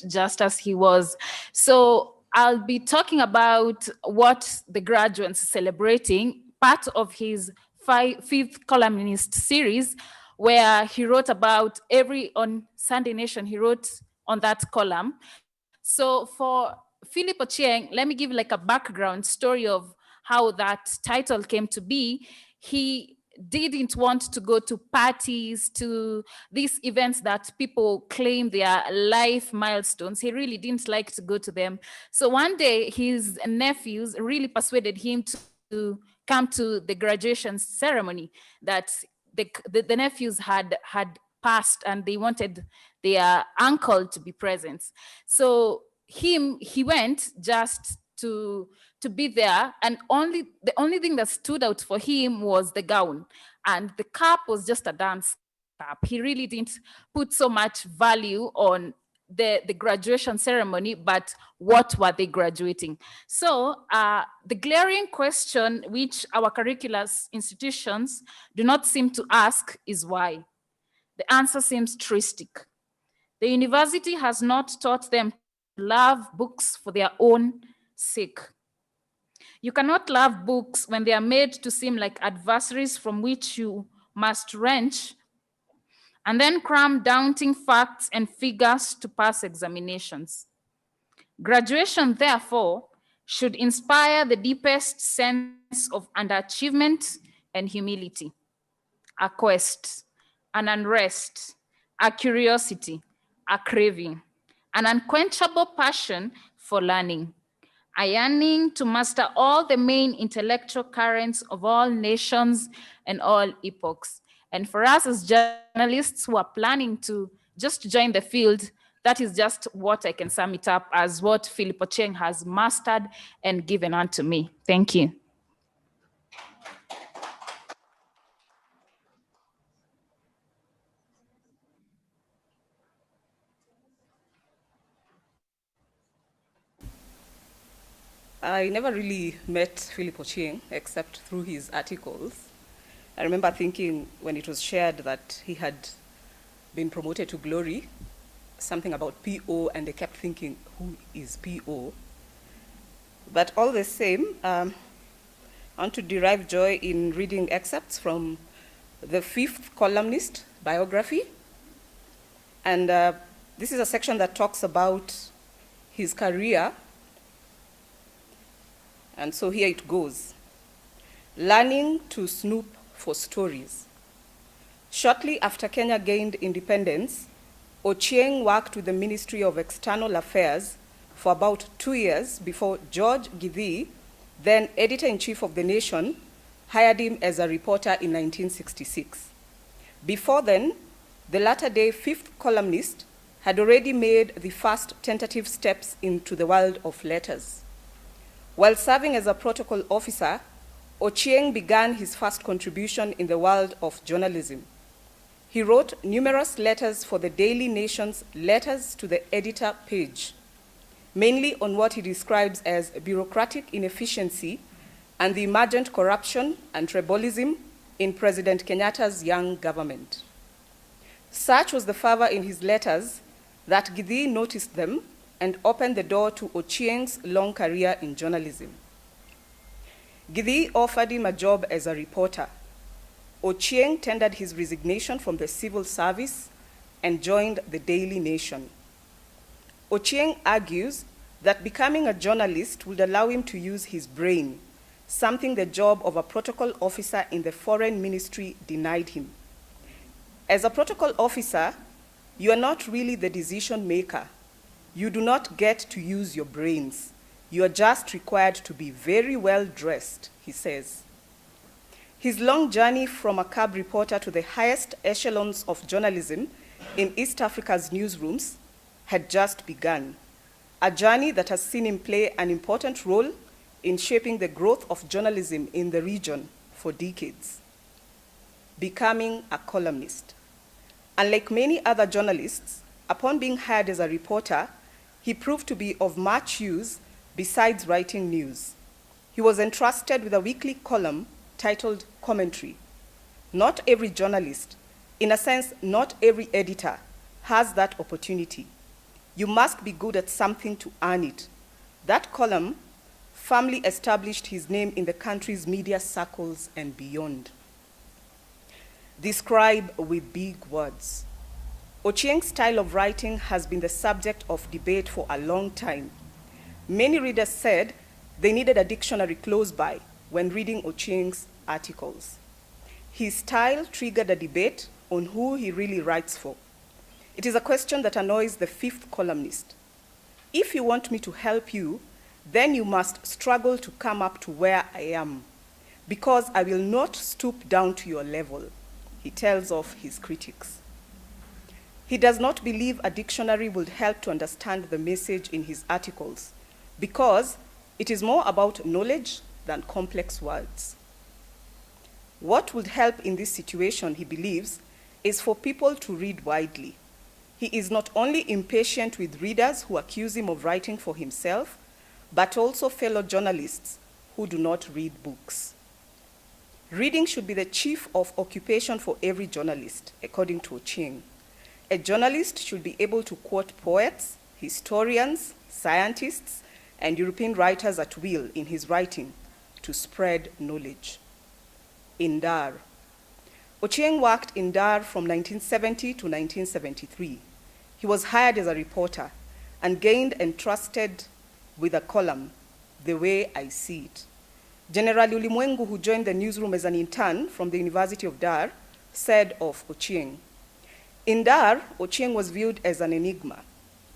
just as he was. So I'll be talking about what the graduates is celebrating, part of his fifth columnist series, where he wrote about every on Sunday Nation, he wrote on that column. So for Philip Ochieng, let me give like a background story of how that title came to be. He didn't want to go to parties, to these events that people claim they are life milestones. He really didn't like to go to them. So one day, his nephews really persuaded him to come to the graduation ceremony that the nephews had passed and they wanted their uncle to be present. So he went just to be there, and the only thing that stood out for him was the gown, and the cap was just a dance cap. He really didn't put so much value on the graduation ceremony, but what were they graduating? So the glaring question which our curricular institutions do not seem to ask is why. The answer seems tristic. The university has not taught them to love books for their own sake. You cannot love books when they are made to seem like adversaries from which you must wrench and then cram daunting facts and figures to pass examinations. Graduation, therefore, should inspire the deepest sense of underachievement and humility, a quest, an unrest, a curiosity, a craving, an unquenchable passion for learning, a yearning to master all the main intellectual currents of all nations and all epochs. And for us as journalists who are planning to just join the field, that is just what I can sum it up as what Philip Ochieng has mastered and given unto me. Thank you. I never really met Philip Ochieng except through his articles. I remember thinking when it was shared that he had been promoted to glory, something about PO, and they kept thinking, who is PO? But all the same, I want to derive joy in reading excerpts from the fifth columnist biography. And this is a section that talks about his career. And so here it goes. Learning to snoop for stories. Shortly after Kenya gained independence, Ochieng worked with the Ministry of External Affairs for about 2 years before George Githii, then editor-in-chief of The Nation, hired him as a reporter in 1966. Before then, the latter-day fifth columnist had already made the first tentative steps into the world of letters. While serving as a protocol officer, Ochieng began his first contribution in the world of journalism. He wrote numerous letters for the Daily Nation's Letters to the Editor page, mainly on what he describes as bureaucratic inefficiency and the emergent corruption and tribalism in President Kenyatta's young government. Such was the fervor in his letters that Githii noticed them and opened the door to Ochieng's long career in journalism. Githii offered him a job as a reporter. Ochieng tendered his resignation from the civil service and joined the Daily Nation. Ochieng argues that becoming a journalist would allow him to use his brain, something the job of a protocol officer in the foreign ministry denied him. As a protocol officer, you are not really the decision maker. You do not get to use your brains. You are just required to be very well dressed, he says. His long journey from a cab reporter to the highest echelons of journalism in East Africa's newsrooms had just begun, a journey that has seen him play an important role in shaping the growth of journalism in the region for decades. Becoming a columnist. Unlike many other journalists, upon being hired as a reporter, he proved to be of much use besides writing news. He was entrusted with a weekly column titled Commentary. Not every journalist, in a sense, not every editor, has that opportunity. You must be good at something to earn it. That column firmly established his name in the country's media circles and beyond. Describe with big words. Ochieng's style of writing has been the subject of debate for a long time. Many readers said they needed a dictionary close by when reading Ochieng's articles. His style triggered a debate on who he really writes for. It is a question that annoys the fifth columnist. If you want me to help you, then you must struggle to come up to where I am, because I will not stoop down to your level, he tells off his critics. He does not believe a dictionary would help to understand the message in his articles, because it is more about knowledge than complex words. What would help in this situation, he believes, is for people to read widely. He is not only impatient with readers who accuse him of writing for himself, but also fellow journalists who do not read books. Reading should be the chief of occupation for every journalist, according to Ochieng. A journalist should be able to quote poets, historians, scientists, and European writers at will in his writing to spread knowledge. In Dar. Ochieng worked in Dar from 1970 to 1973. He was hired as a reporter and gained entrusted with a column, The Way I See It. General Ulimwengu, who joined the newsroom as an intern from the University of Dar, said of Ochieng, "In Dar, Ochieng was viewed as an enigma.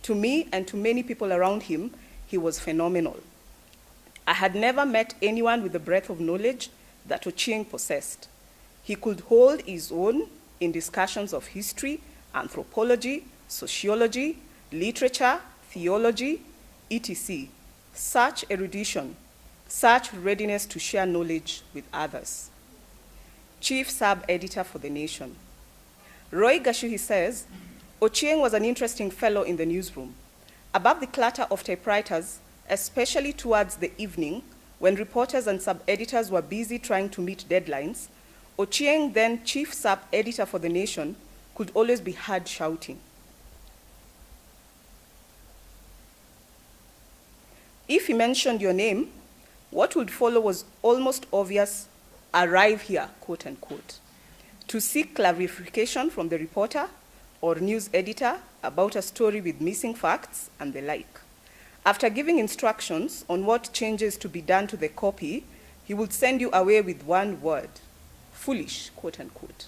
To me and to many people around him, he was phenomenal. I had never met anyone with the breadth of knowledge that Ochieng possessed. He could hold his own in discussions of history, anthropology, sociology, literature, theology, etc. Such erudition, such readiness to share knowledge with others." Chief Sub-Editor for The Nation. Roy Gashuhi says, Ochieng was an interesting fellow in the newsroom. Above the clatter of typewriters, especially towards the evening, when reporters and sub-editors were busy trying to meet deadlines, Ochieng, then Chief Sub-Editor for The Nation, could always be heard shouting. If he mentioned your name, what would follow was almost obvious, "Arrive here," quote unquote, to seek clarification from the reporter or news editor about a story with missing facts and the like. After giving instructions on what changes to be done to the copy, he would send you away with one word, "foolish," quote unquote.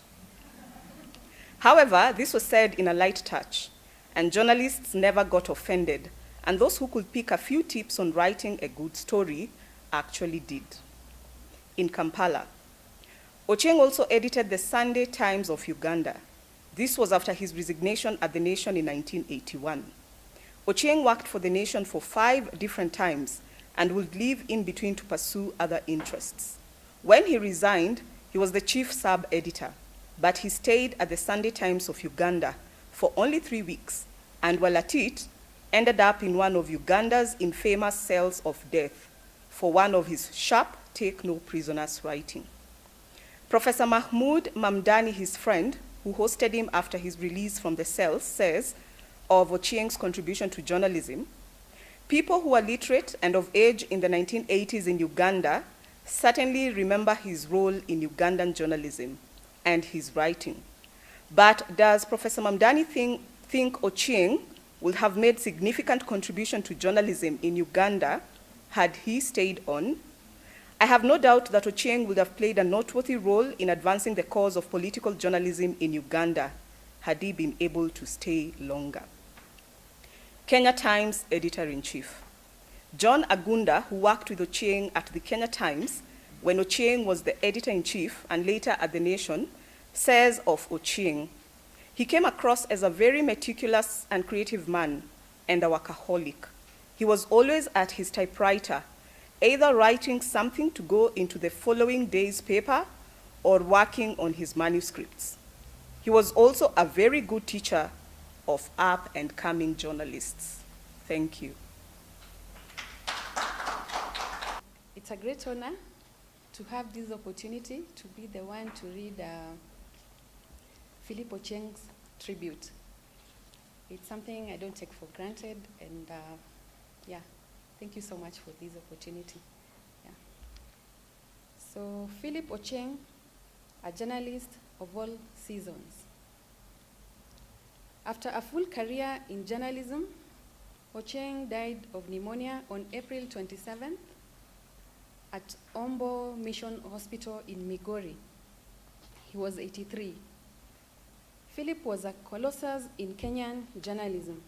However, this was said in a light touch, and journalists never got offended, and those who could pick a few tips on writing a good story actually did. In Kampala, Ochieng also edited the Sunday Times of Uganda. This was after his resignation at The Nation in 1981. Ochieng worked for The Nation for 5 different times and would leave in between to pursue other interests. When he resigned, he was the chief sub-editor, but he stayed at the Sunday Times of Uganda for only 3 weeks, and while at it, ended up in one of Uganda's infamous cells of death for one of his sharp, take no prisoners writing. Professor Mahmoud Mamdani, his friend, who hosted him after his release from the cells, says of Ochieng's contribution to journalism, "People who are literate and of age in the 1980s in Uganda certainly remember his role in Ugandan journalism and his writing. But does Professor Mamdani think Ochieng would have made significant contribution to journalism in Uganda had he stayed on? I have no doubt that Ochieng would have played a noteworthy role in advancing the cause of political journalism in Uganda had he been able to stay longer." Kenya Times Editor-in-Chief. John Agunda, who worked with Ochieng at the Kenya Times when Ochieng was the editor-in-chief and later at The Nation, says of Ochieng, "He came across as a very meticulous and creative man and a workaholic. He was always at his typewriter, either writing something to go into the following day's paper or working on his manuscripts. He was also a very good teacher of up-and-coming journalists." Thank you. It's a great honor to have this opportunity to be the one to read Philip Ochieng's tribute. It's something I don't take for granted, and yeah, thank you so much for this opportunity. Yeah. So Philip Ochieng, a journalist of all seasons. After a full career in journalism, Ochieng died of pneumonia on April 27th at Ombo Mission Hospital in Migori. He was 83. Philip was a colossus in Kenyan journalism.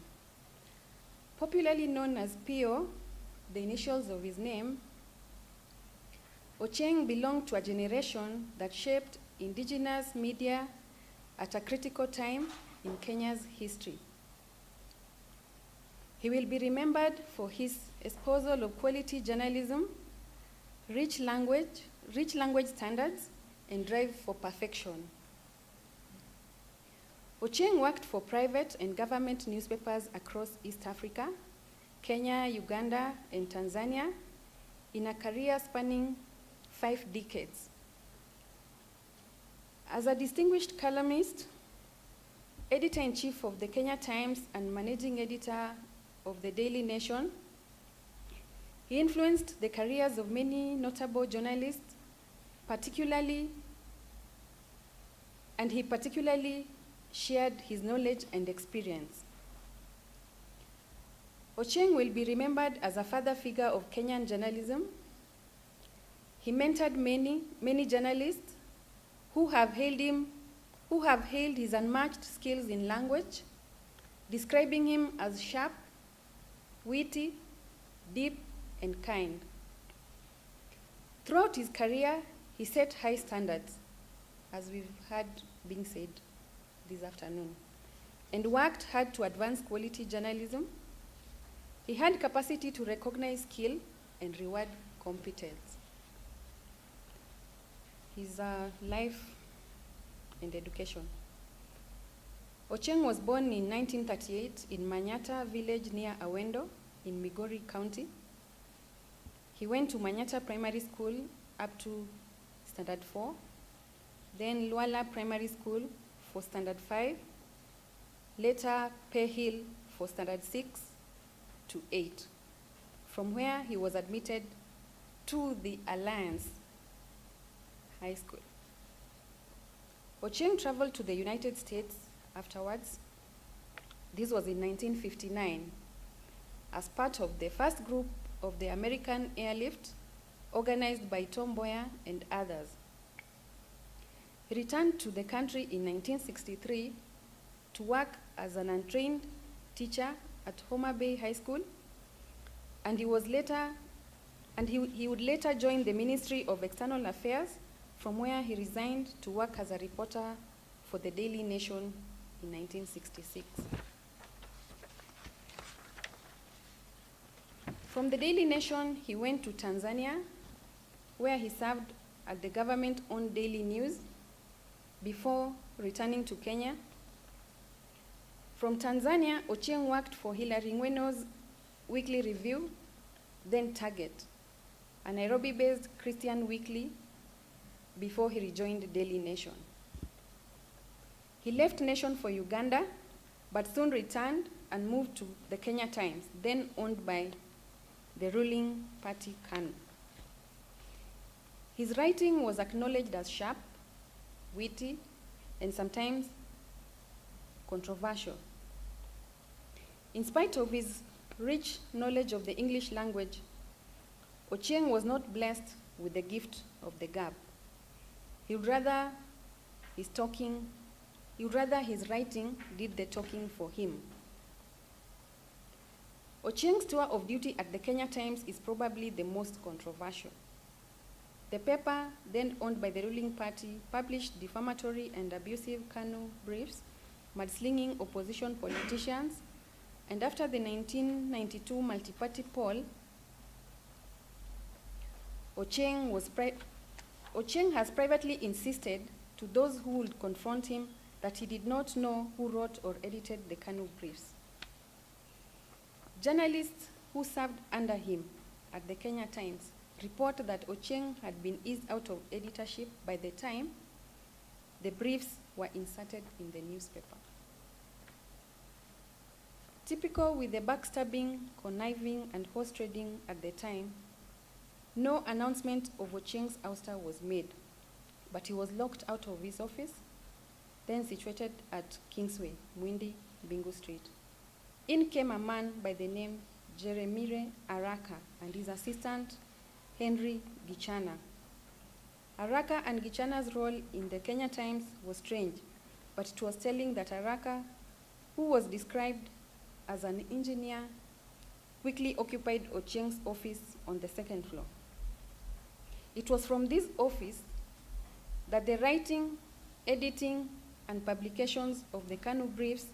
Popularly known as Pio, the initials of his name, Ochieng belonged to a generation that shaped indigenous media at a critical time in Kenya's history. He will be remembered for his espousal of quality journalism, rich language standards, and drive for perfection. Ochieng worked for private and government newspapers across East Africa, Kenya, Uganda, and Tanzania in a career spanning 5 decades. As a distinguished columnist, editor-in-chief of the Kenya Times and managing editor of the Daily Nation, he influenced the careers of many notable journalists, and he particularly shared his knowledge and experience. Ochieng will be remembered as a father figure of Kenyan journalism. He mentored many journalists who have hailed his unmatched skills in language, describing him as sharp, witty, deep, and kind. Throughout his career, he set high standards, as we've heard being said this afternoon, and worked hard to advance quality journalism. He had capacity to recognize skill and reward competence. His life and education. Ochieng was born in 1938 in Manyata village near Awendo in Migori County. He went to Manyata Primary School up to Standard 4, then Luala Primary School for Standard 5, later Pay Hill for Standard 6 to 8, from where he was admitted to the Alliance High School. Ochieng traveled to the United States afterwards. This was in 1959 as part of the first group of the American airlift organized by Tom Mboya and others. He returned to the country in 1963 to work as an untrained teacher at Homa Bay High School, and he would later join the Ministry of External Affairs, from where he resigned to work as a reporter for the Daily Nation in 1966. From the Daily Nation, he went to Tanzania, where he served at the government-owned Daily News before returning to Kenya. From Tanzania, Ochieng worked for Hilary Ngweno's Weekly Review, then Target, a Nairobi-based Christian weekly, before he rejoined Daily Nation. He left Nation for Uganda, but soon returned and moved to the Kenya Times, then owned by the ruling party KANU. His writing was acknowledged as sharp, witty, and sometimes controversial. In spite of his rich knowledge of the English language, Ochieng was not blessed with the gift of the gab. He would rather his writing did the talking for him. Ochieng's tour of duty at the Kenya Times is probably the most controversial. The paper, then owned by the ruling party, published defamatory and abusive KANU briefs, mudslinging opposition politicians, and after the 1992 multi-party poll, Ochieng has privately insisted to those who would confront him that he did not know who wrote or edited the KANU briefs. Journalists who served under him at the Kenya Times report that Ochieng had been eased out of editorship by the time the briefs were inserted in the newspaper. Typical with the backstabbing, conniving, and horse trading at the time, no announcement of Ochieng's ouster was made, but he was locked out of his office, then situated at Kingsway, Mwindi, Bingu Street. In came a man by the name Jeremire Araka and his assistant, Henry Gichana. Araka and Gichana's role in the Kenya Times was strange, but it was telling that Araka, who was described as an engineer, quickly occupied Ochieng's office on the second floor. It was from this office that the writing, editing, and publications of the Kanu briefs,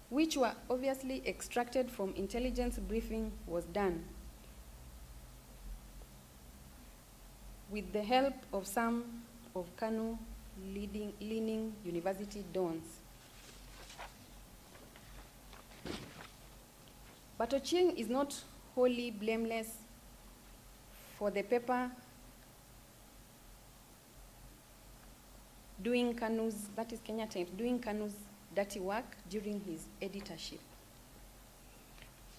which were obviously extracted from intelligence briefing, was done, with the help of some of Kanu leaning university dons. But Ochieng is not wholly blameless for the paper doing Kanu's, that is Kenya Times, doing Kanu's dirty work during his editorship.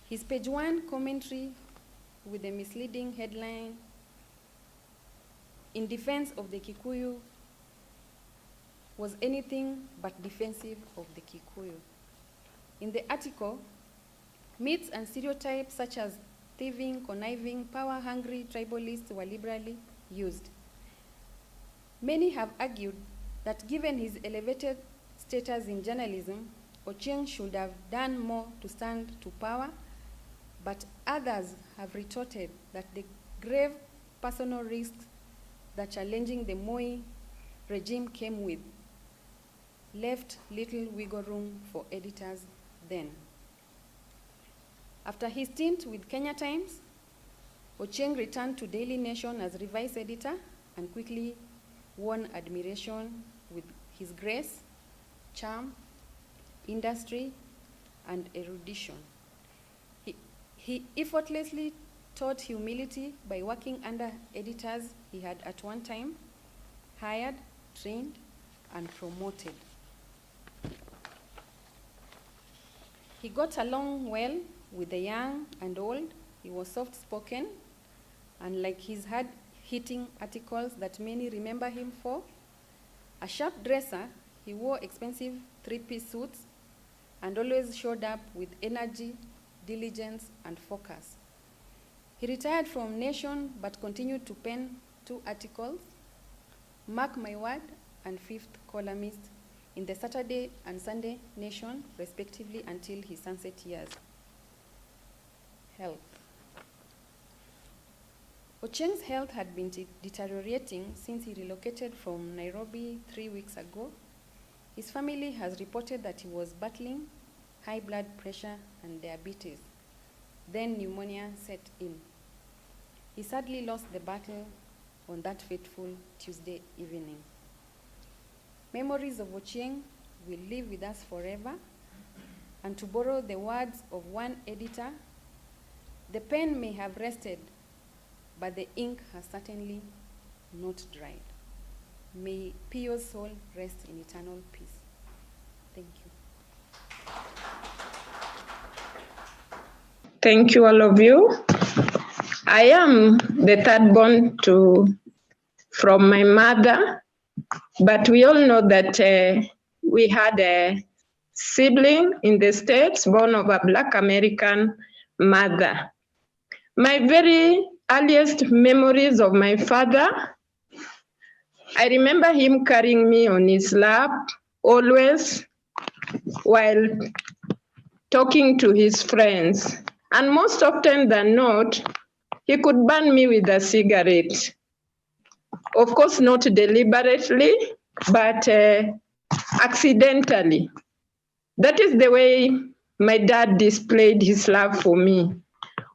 His page 1 commentary with a misleading headline, "In defense of the Kikuyu," was anything but defensive of the Kikuyu. In the article, myths and stereotypes such as thieving, conniving, power-hungry tribalists were liberally used. Many have argued that given his elevated status in journalism, Ochieng should have done more to stand to power, but others have retorted that the grave personal risks that challenging the Moi regime came with left little wiggle room for editors then. After his stint with Kenya Times, Ochieng returned to Daily Nation as revised editor and quickly won admiration with his grace, charm, industry, and erudition. He effortlessly taught humility by working under editors he had at one time hired, trained, and promoted. He got along well with the young and old. He was soft-spoken, and like his hard-hitting articles that many remember him for, a sharp dresser, he wore expensive three-piece suits and always showed up with energy, diligence, and focus. He retired from Nation but continued to pen 2 articles, Mark My Word and Fifth Columnist, in the Saturday and Sunday Nation, respectively, until his sunset years. Health. Ochieng's health had been deteriorating since he relocated from Nairobi 3 weeks ago. His family has reported that he was battling high blood pressure and diabetes. Then pneumonia set in. He sadly lost the battle on that fateful Tuesday evening. Memories of Ochieng will live with us forever, and to borrow the words of one editor, the pen may have rested, but the ink has certainly not dried. May Pio's soul rest in eternal peace. Thank you. Thank you, all of you. I am the third born from my mother, but we all know that we had a sibling in the States born of a Black American mother. My very earliest memories of my father, I remember him carrying me on his lap always while talking to his friends. And most often than not, he could burn me with a cigarette. Of course, not deliberately, but accidentally. That is the way my dad displayed his love for me.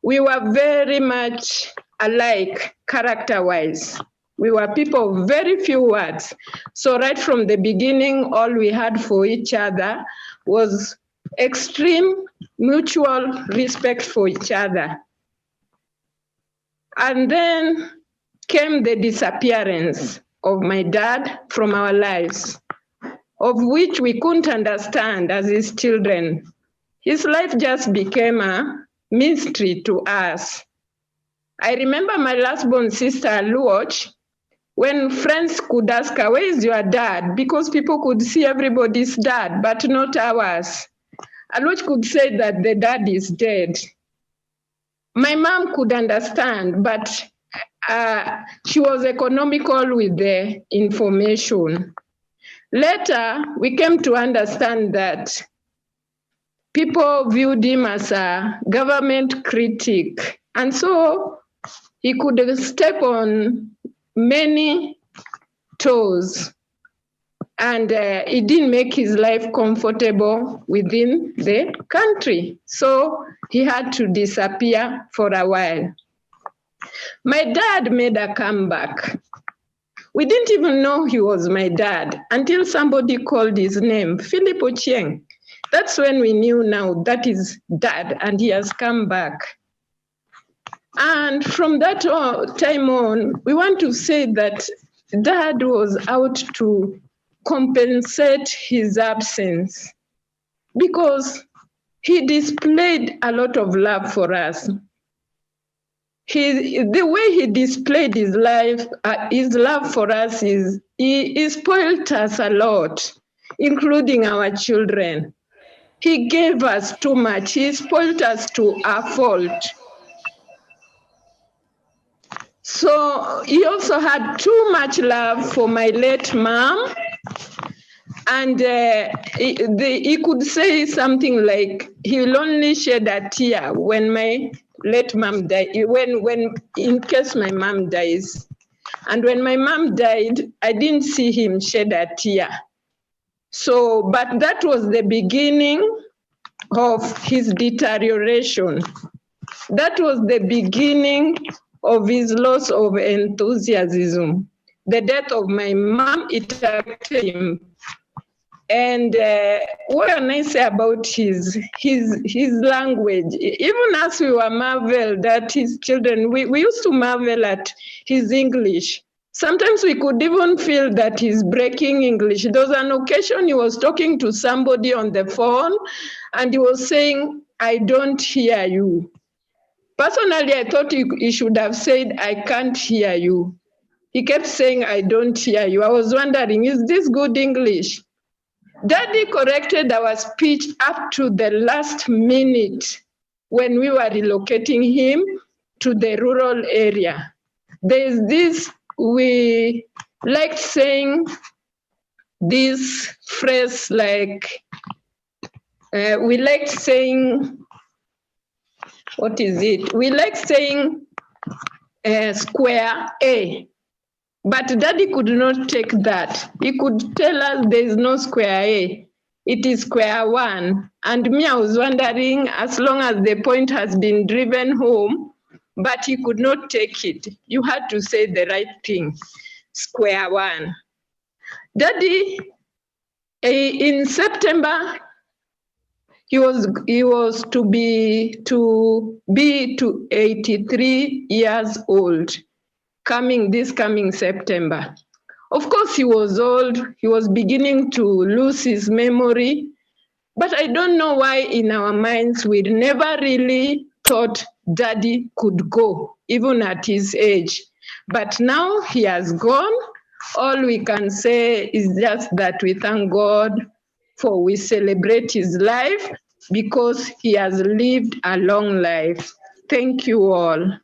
We were very much alike character-wise. We were people of very few words. So right from the beginning, all we had for each other was extreme mutual respect for each other. And then came the disappearance of my dad from our lives, of which we couldn't understand as his children. his life just became a mystery to us. I remember my last born sister, Luoch, when friends could ask her, where is your dad? Because people could see everybody's dad, but not ours. Luoch could say that the dad is dead. My mom could understand, but she was economical with the information. Later, we came to understand that people viewed him as a government critic, and so he could step on many toes, and it didn't make his life comfortable within the country. So he had to disappear for a while. My dad made a comeback. We didn't even know he was my dad until somebody called his name, Philip Ochieng. That's when we knew now that is dad, and he has come back. And from that time on, we want to say that dad was out to compensate his absence because he displayed a lot of love for us. The way he displayed his love for us is he spoiled us a lot, including our children. He gave us too much. He spoiled us to a fault. So he also had too much love for my late mom. And he could say something like, he will only shed a tear when my late mom died, when in case my mom dies. And when my mom died, I didn't see him shed a tear. So, but that was the beginning of his deterioration. That was the beginning of his loss of enthusiasm. The death of my mom, it affected him. And what can I say about his language? Even as we were marveled at his children, we used to marvel at his English. Sometimes we could even feel that he's breaking English. There was an occasion he was talking to somebody on the phone, and he was saying, I don't hear you. Personally, I thought he should have said, I can't hear you. He kept saying, I don't hear you. I was wondering, is this good English? Daddy corrected our speech up to the last minute when we were relocating him to the rural area. There's this, we liked saying this phrase like, we liked saying, what is it? We like saying square A. But Daddy could not take that. He could tell us there is no square A. It is square one. And me, I was wondering, as long as the point has been driven home, but he could not take it. You had to say the right thing, square one. Daddy, in September, he was to be 83 years old. This coming September. Of course, he was old. He was beginning to lose his memory. But I don't know why in our minds we never really thought Daddy could go, even at his age. But now he has gone. All we can say is just that we thank God for we celebrate his life because he has lived a long life. Thank you all.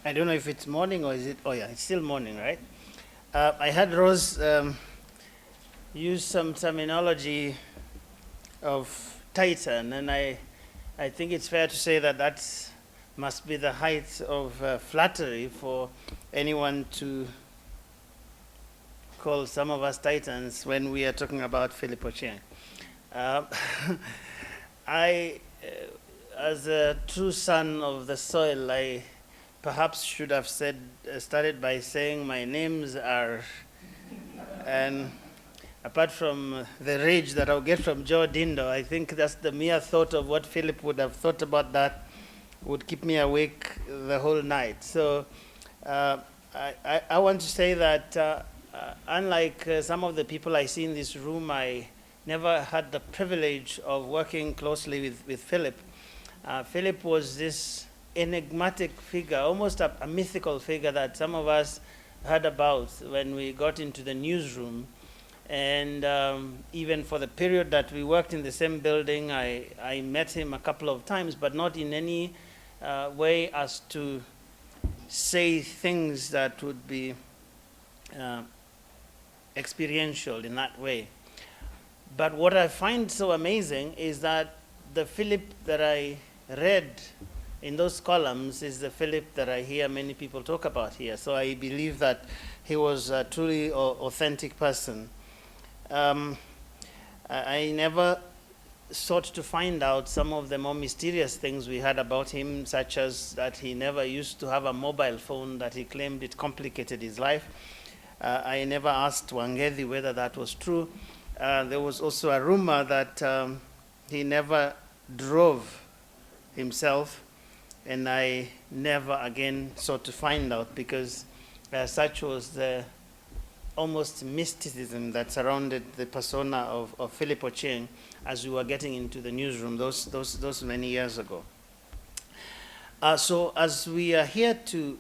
I don't know if it's morning or is it, oh yeah, it's still morning, right? I had Rose use some terminology of Titan, and I think it's fair to say that that must be the height of flattery for anyone to call some of us Titans when we are talking about Philip Ochieng. As a true son of the soil, I perhaps should have started by saying my names are, and apart from the rage that I'll get from Joe Dindo, I think that's the mere thought of what Philip would have thought about that would keep me awake the whole night. So I want to say that unlike some of the people I see in this room, I never had the privilege of working closely with Philip. Philip was this enigmatic figure, almost a mythical figure that some of us heard about when we got into the newsroom. And even for the period that we worked in the same building, I met him a couple of times, but not in any way as to say things that would be experiential in that way. But what I find so amazing is that the Philip that I read in those columns is the Philip that I hear many people talk about here. So I believe that he was a truly authentic person. I never sought to find out some of the more mysterious things we heard about him, such as that he never used to have a mobile phone, that he claimed it complicated his life. I never asked Wangedi whether that was true. There was also a rumor that he never drove himself, and I never again sought to find out, because such was the almost mysticism that surrounded the persona of Philip Ochieng as we were getting into the newsroom those many years ago. So as we are here to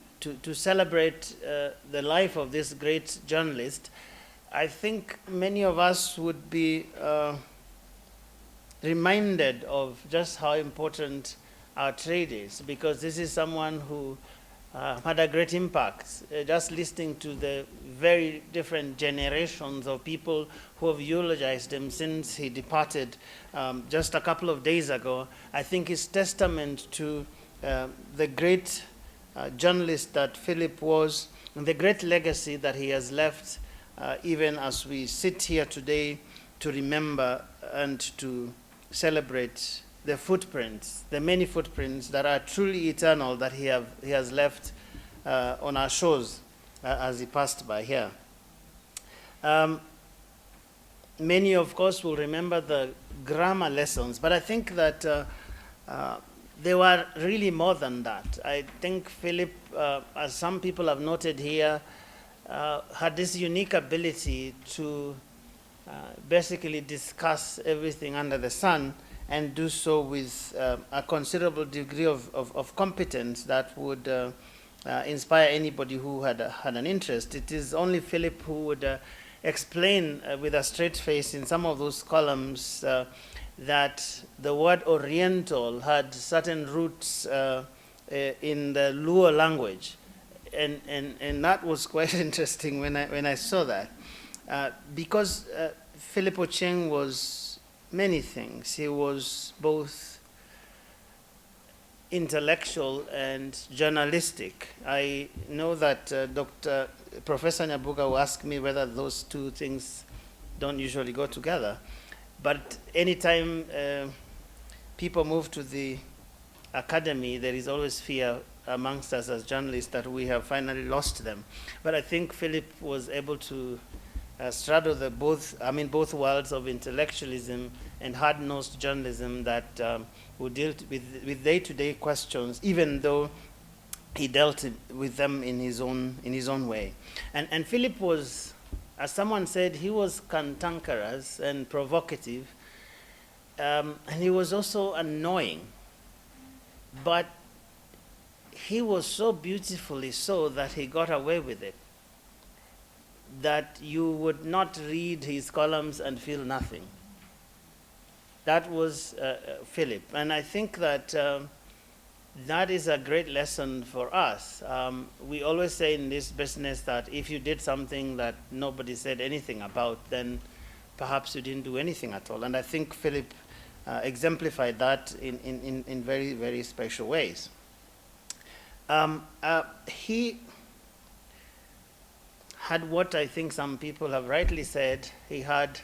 celebrate the life of this great journalist, I think many of us would be reminded of just how important our trade is, because this is someone who had a great impact. Just listening to the very different generations of people who have eulogized him since he departed just a couple of days ago, I think is testament to the great journalist that Philip was, and the great legacy that he has left, even as we sit here today to remember and to celebrate the footprints, the many footprints that are truly eternal that he has left on our shores as he passed by here. Many, of course, will remember the grammar lessons, but I think that they were really more than that. I think Philip, as some people have noted here, had this unique ability to basically discuss everything under the sun, and do so with a considerable degree of competence that would inspire anybody who had an interest. It is only Philip who would explain with a straight face in some of those columns that the word Oriental had certain roots in the Luo language. And that was quite interesting when I saw that. Because Philip Ochieng was many things. He was both intellectual and journalistic. I know that Professor Nyabuga will ask me whether those two things don't usually go together. But anytime people move to the academy, there is always fear amongst us as journalists that we have finally lost them. But I think Philip was able to straddle both worlds of intellectualism and hard-nosed journalism that would deal with day-to-day questions, even though he dealt with them in his own way. And Philip was, as someone said, he was cantankerous and provocative, and he was also annoying. But he was so beautifully so that he got away with it, that you would not read his columns and feel nothing. That was Philip. And I think that that is a great lesson for us. We always say in this business that if you did something that nobody said anything about, then perhaps you didn't do anything at all. And I think Philip exemplified that in very, very special ways. He had what I think some people have rightly said. He had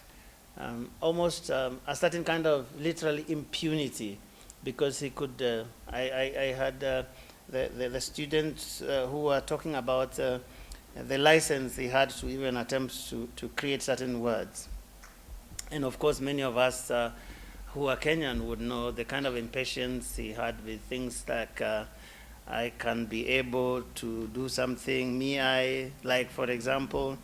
almost a certain kind of literal impunity, because he could, I had the students who were talking about the license he had to even attempt to create certain words. And of course, many of us who are Kenyan would know the kind of impatience he had with things like I can be able to do something, like for example,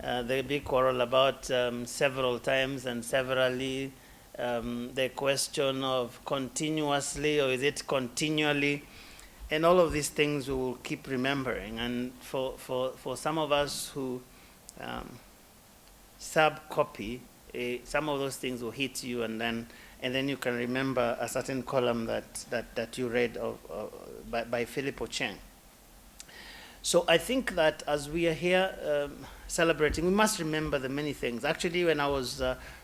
the big quarrel about several times and severally, the question of continuously or is it continually, and all of these things we will keep remembering. And for some of us who sub-copy, some of those things will hit you, and then you can remember a certain column that you read by Philip Ochieng. So I think that as we are here celebrating, we must remember the many things. Actually, when I was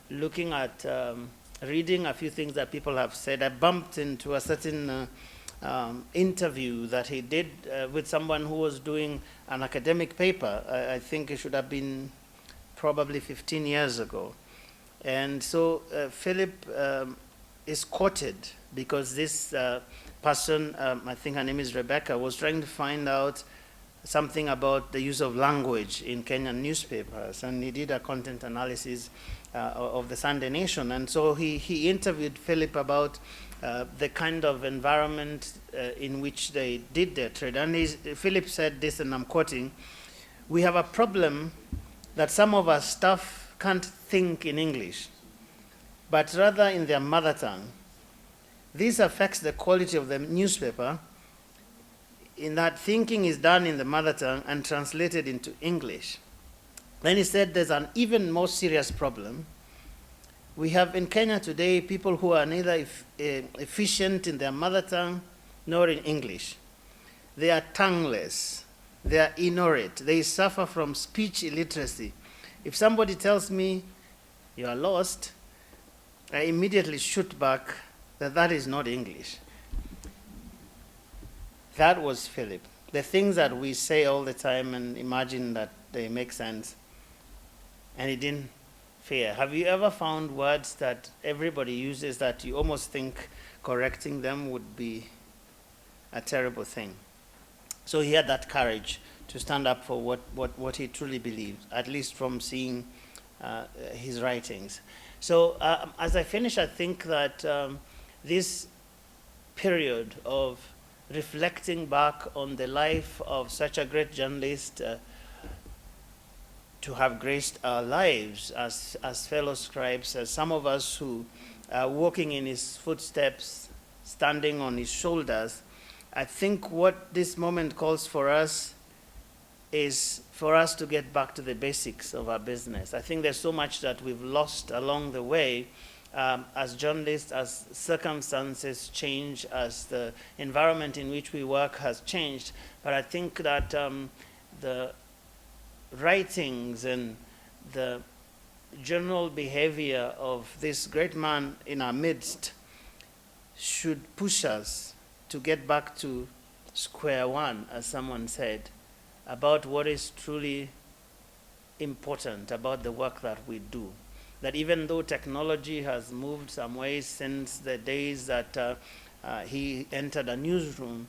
looking at reading a few things that people have said, I bumped into a certain interview that he did with someone who was doing an academic paper. I think it should have been probably 15 years ago. And so Philip is quoted because this person, I think her name is Rebecca, was trying to find out something about the use of language in Kenyan newspapers, and he did a content analysis of the Sunday Nation. And so he interviewed Philip about the kind of environment in which they did their trade. And Philip said this, and I'm quoting, "We have a problem that some of our staff can't think in English, but rather in their mother tongue. This affects the quality of the newspaper in that thinking is done in the mother tongue and translated into English." Then he said there's an even more serious problem. We have in Kenya today people who are neither efficient in their mother tongue nor in English. They are tongueless. They are ignorant. They suffer from speech illiteracy. If somebody tells me you are lost, I immediately shoot back that is not English. That was Philip. The things that we say all the time and imagine that they make sense, and he didn't fear. Have you ever found words that everybody uses that you almost think correcting them would be a terrible thing? So he had that courage to stand up for what he truly believed, at least from seeing his writings. So as I finish, I think that this period of reflecting back on the life of such a great journalist to have graced our lives as fellow scribes, as some of us who are walking in his footsteps, standing on his shoulders, I think what this moment calls for us is for us to get back to the basics of our business. I think there's so much that we've lost along the way as journalists, as circumstances change, as the environment in which we work has changed. But I think that the writings and the general behavior of this great man in our midst should push us to get back to square one, as someone said, about what is truly important about the work that we do. That even though technology has moved some ways since the days that he entered a newsroom,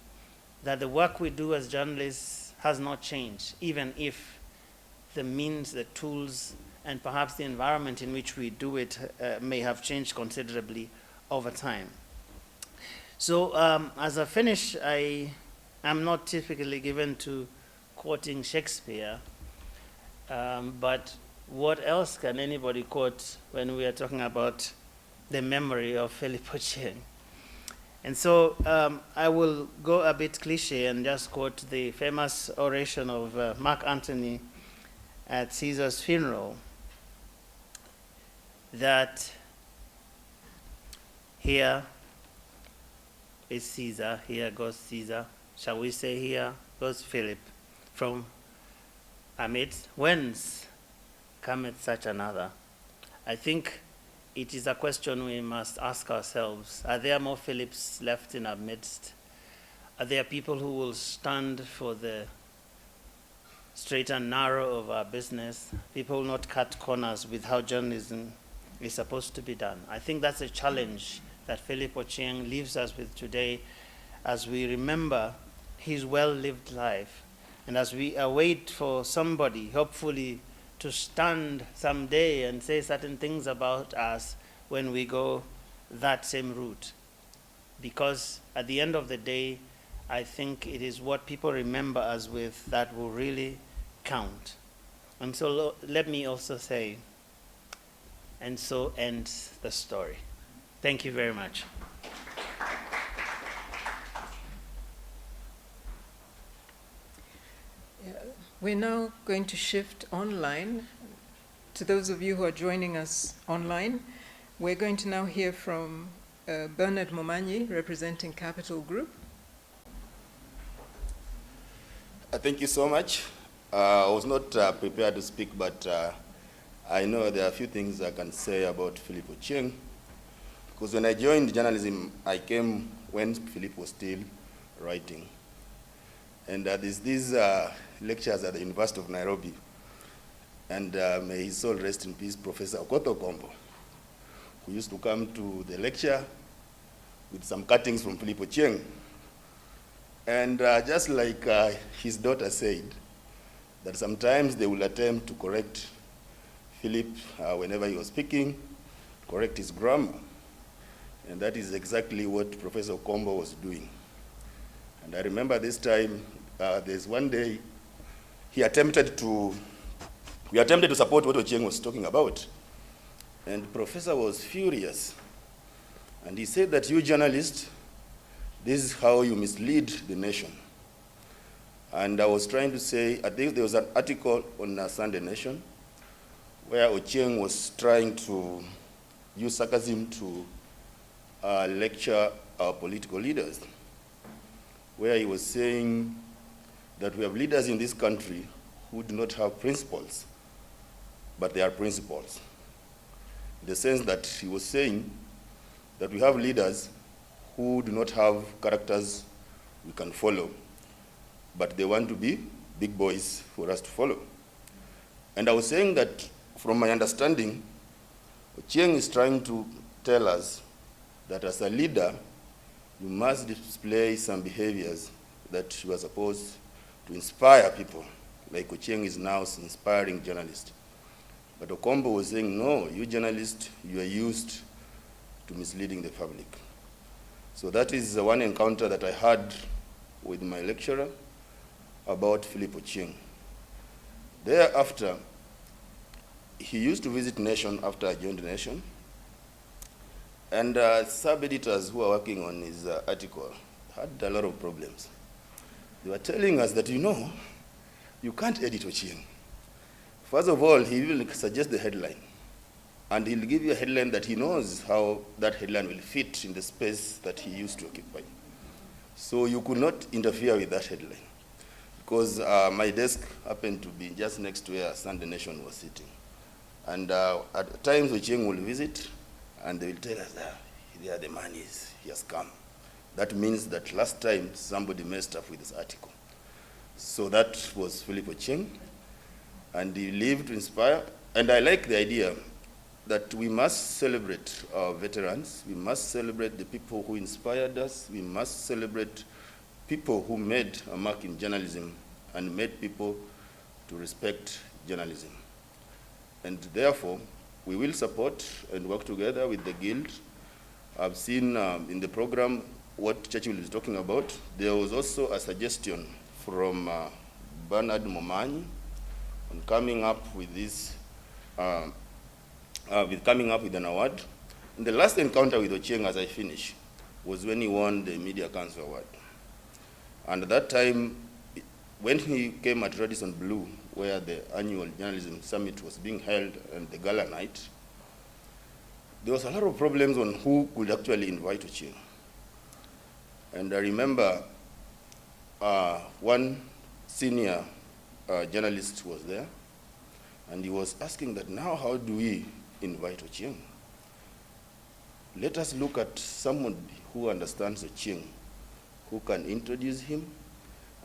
that the work we do as journalists has not changed, even if the means, the tools, and perhaps the environment in which we do it may have changed considerably over time. So as I finish, I am not typically given to quoting Shakespeare, but what else can anybody quote when we are talking about the memory of Philip Ochieng? And so I will go a bit cliche and just quote the famous oration of Mark Antony at Caesar's funeral, that here is Caesar, here goes Caesar. Shall we say here goes Philip, from amidst whence cometh such another? I think it is a question we must ask ourselves. Are there more Philips left in our midst? Are there people who will stand for the straight and narrow of our business? People will not cut corners with how journalism is supposed to be done. I think that's a challenge that Philip Ochieng leaves us with today as we remember his well-lived life. And as we await for somebody, hopefully, to stand someday and say certain things about us when we go that same route. Because at the end of the day, I think it is what people remember us with that will really count. And so let me also say, and so ends the story. Thank you very much. We're now going to shift online. To those of you who are joining us online, we're going to now hear from Bernard Momanyi, representing Capital Group. Thank you so much. I was not prepared to speak, but I know there are a few things I can say about Philip Ochieng. Because when I joined journalism, I came when Philip was still writing. And there's these lectures at the University of Nairobi. And may his soul rest in peace, Professor Okoth-Okombo, who used to come to the lecture with some cuttings from Philip Ochieng. And just like his daughter said, that sometimes they will attempt to correct Philip whenever he was speaking, correct his grammar. And that is exactly what Professor Okombo was doing. And I remember this time, there's one day, we attempted to support what Ochieng was talking about. And the professor was furious. And he said that you journalists, this is how you mislead the nation. And I was trying to say, I think there was an article on Sunday Nation where Ochieng was trying to use sarcasm to lecture our political leaders, where he was saying that we have leaders in this country who do not have principles, but they are principles. In the sense that he was saying that we have leaders who do not have characters we can follow, but they want to be big boys for us to follow. And I was saying that from my understanding, Ochieng is trying to tell us that as a leader, you must display some behaviors that you are supposed to inspire people, like Ochieng is now inspiring journalists. But Okombo was saying, no, you journalists, you are used to misleading the public. So that is the one encounter that I had with my lecturer about Philip Ochieng. Thereafter, he used to visit Nation after I joined Nation. And sub-editors who are working on his article had a lot of problems. They were telling us that, you can't edit Ochieng. First of all, he will suggest the headline. And he'll give you a headline that he knows how that headline will fit in the space that he used to occupy. So you could not interfere with that headline. Because my desk happened to be just next to where Sunday Nation was sitting. And at times, Ochieng will visit, and they will tell us, there the man is, he has come. That means that last time, somebody messed up with this article. So that was Philip Ochieng, and he lived to inspire. And I like the idea that we must celebrate our veterans, we must celebrate the people who inspired us, we must celebrate people who made a mark in journalism and made people to respect journalism. And therefore, we will support and work together with the Guild. I've seen in the program what Churchill is talking about. There was also a suggestion from Bernard Momanyi on coming up with this, coming up with an award. And the last encounter with Ochieng as I finish was when he won the Media Council Award. And at that time, when he came at Radisson Blu, where the annual journalism summit was being held and the gala night, there was a lot of problems on who could actually invite Ochieng. And I remember one senior journalist was there, and he was asking that, now how do we invite Ochieng? Let us look at someone who understands Ochieng, who can introduce him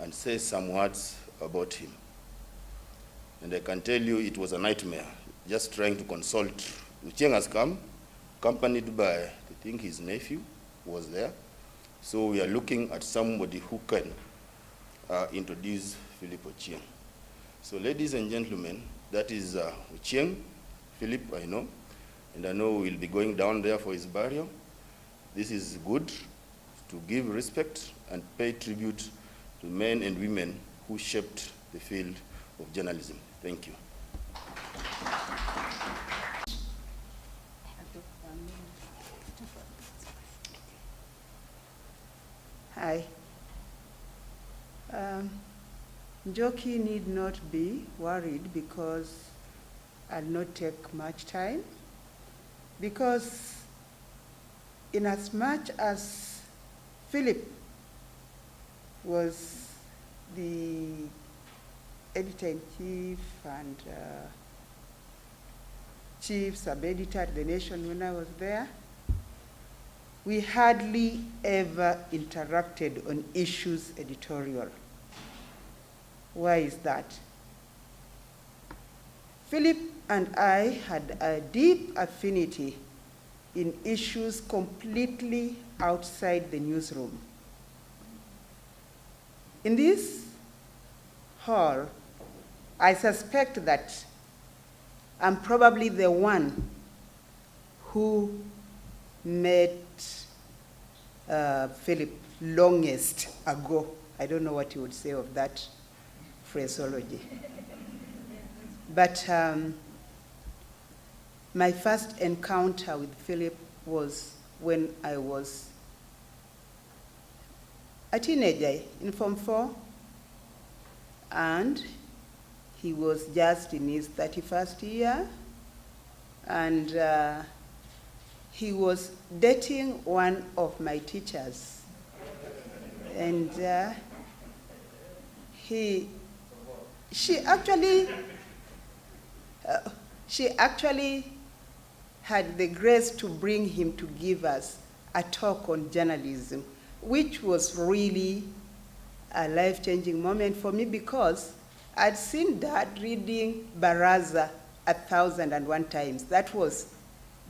and say some words about him. And I can tell you it was a nightmare, just trying to consult. Ochieng has come, accompanied by, I think his nephew was there. So we are looking at somebody who can introduce Philip Ochieng. So ladies and gentlemen, that is Ochieng. Philip, I know, and I know we'll be going down there for his burial. This is good to give respect and pay tribute to men and women who shaped the field of journalism. Thank you. Hi. Njoki need not be worried because I'll not take much time, because in as much as Philip was the editor-in-chief and chief sub-editor at The Nation when I was there, we hardly ever interacted on issues editorial. Why is that? Philip and I had a deep affinity in issues completely outside the newsroom. In this hall, I suspect that I'm probably the one who met Philip longest ago. I don't know what you would say of that phraseology. But my first encounter with Philip was when I was a teenager in Form 4, and he was just in his 31st year, and he was dating one of my teachers. And she actually had the grace to bring him to give us a talk on journalism, which was really a life-changing moment for me, because I'd seen Dad reading Baraza 1,001 times. That was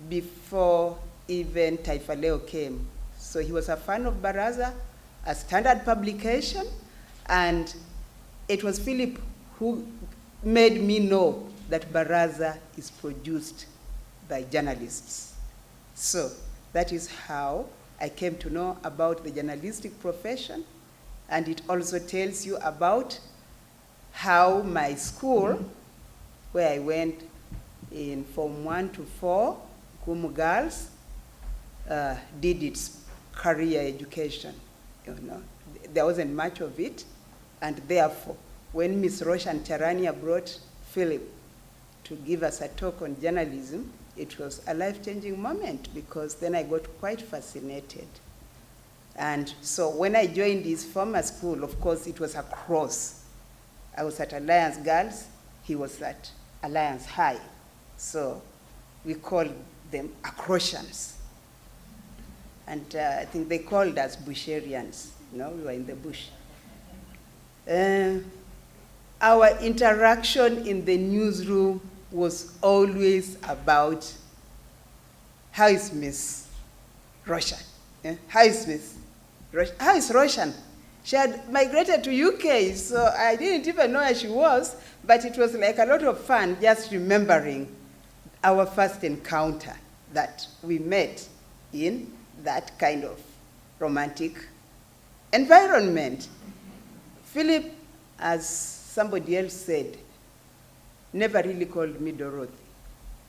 before even Taifa Leo came. So he was a fan of Baraza, a standard publication, and it was Philip who made me know that Baraza is produced by journalists. So that is how I came to know about the journalistic profession, and it also tells you about how my school, where I went in Form 1 to 4, Kumu Girls, did its career education. You know, there wasn't much of it, and therefore, when Ms. Roshan Charania brought Philip to give us a talk on journalism, it was a life-changing moment, because then I got quite fascinated. And so when I joined his former school, of course, it was across. I was at Alliance Girls, he was at Alliance High. So we called them Acrosians. And I think they called us Busharians. You know, we were in the bush. Our interaction in the newsroom was always about, how is Miss Roshan? How is Roshan? She had migrated to UK, so I didn't even know where she was, but it was like a lot of fun just remembering our first encounter, that we met in that kind of romantic environment. Philip, as somebody else said, never really called me Dorothy.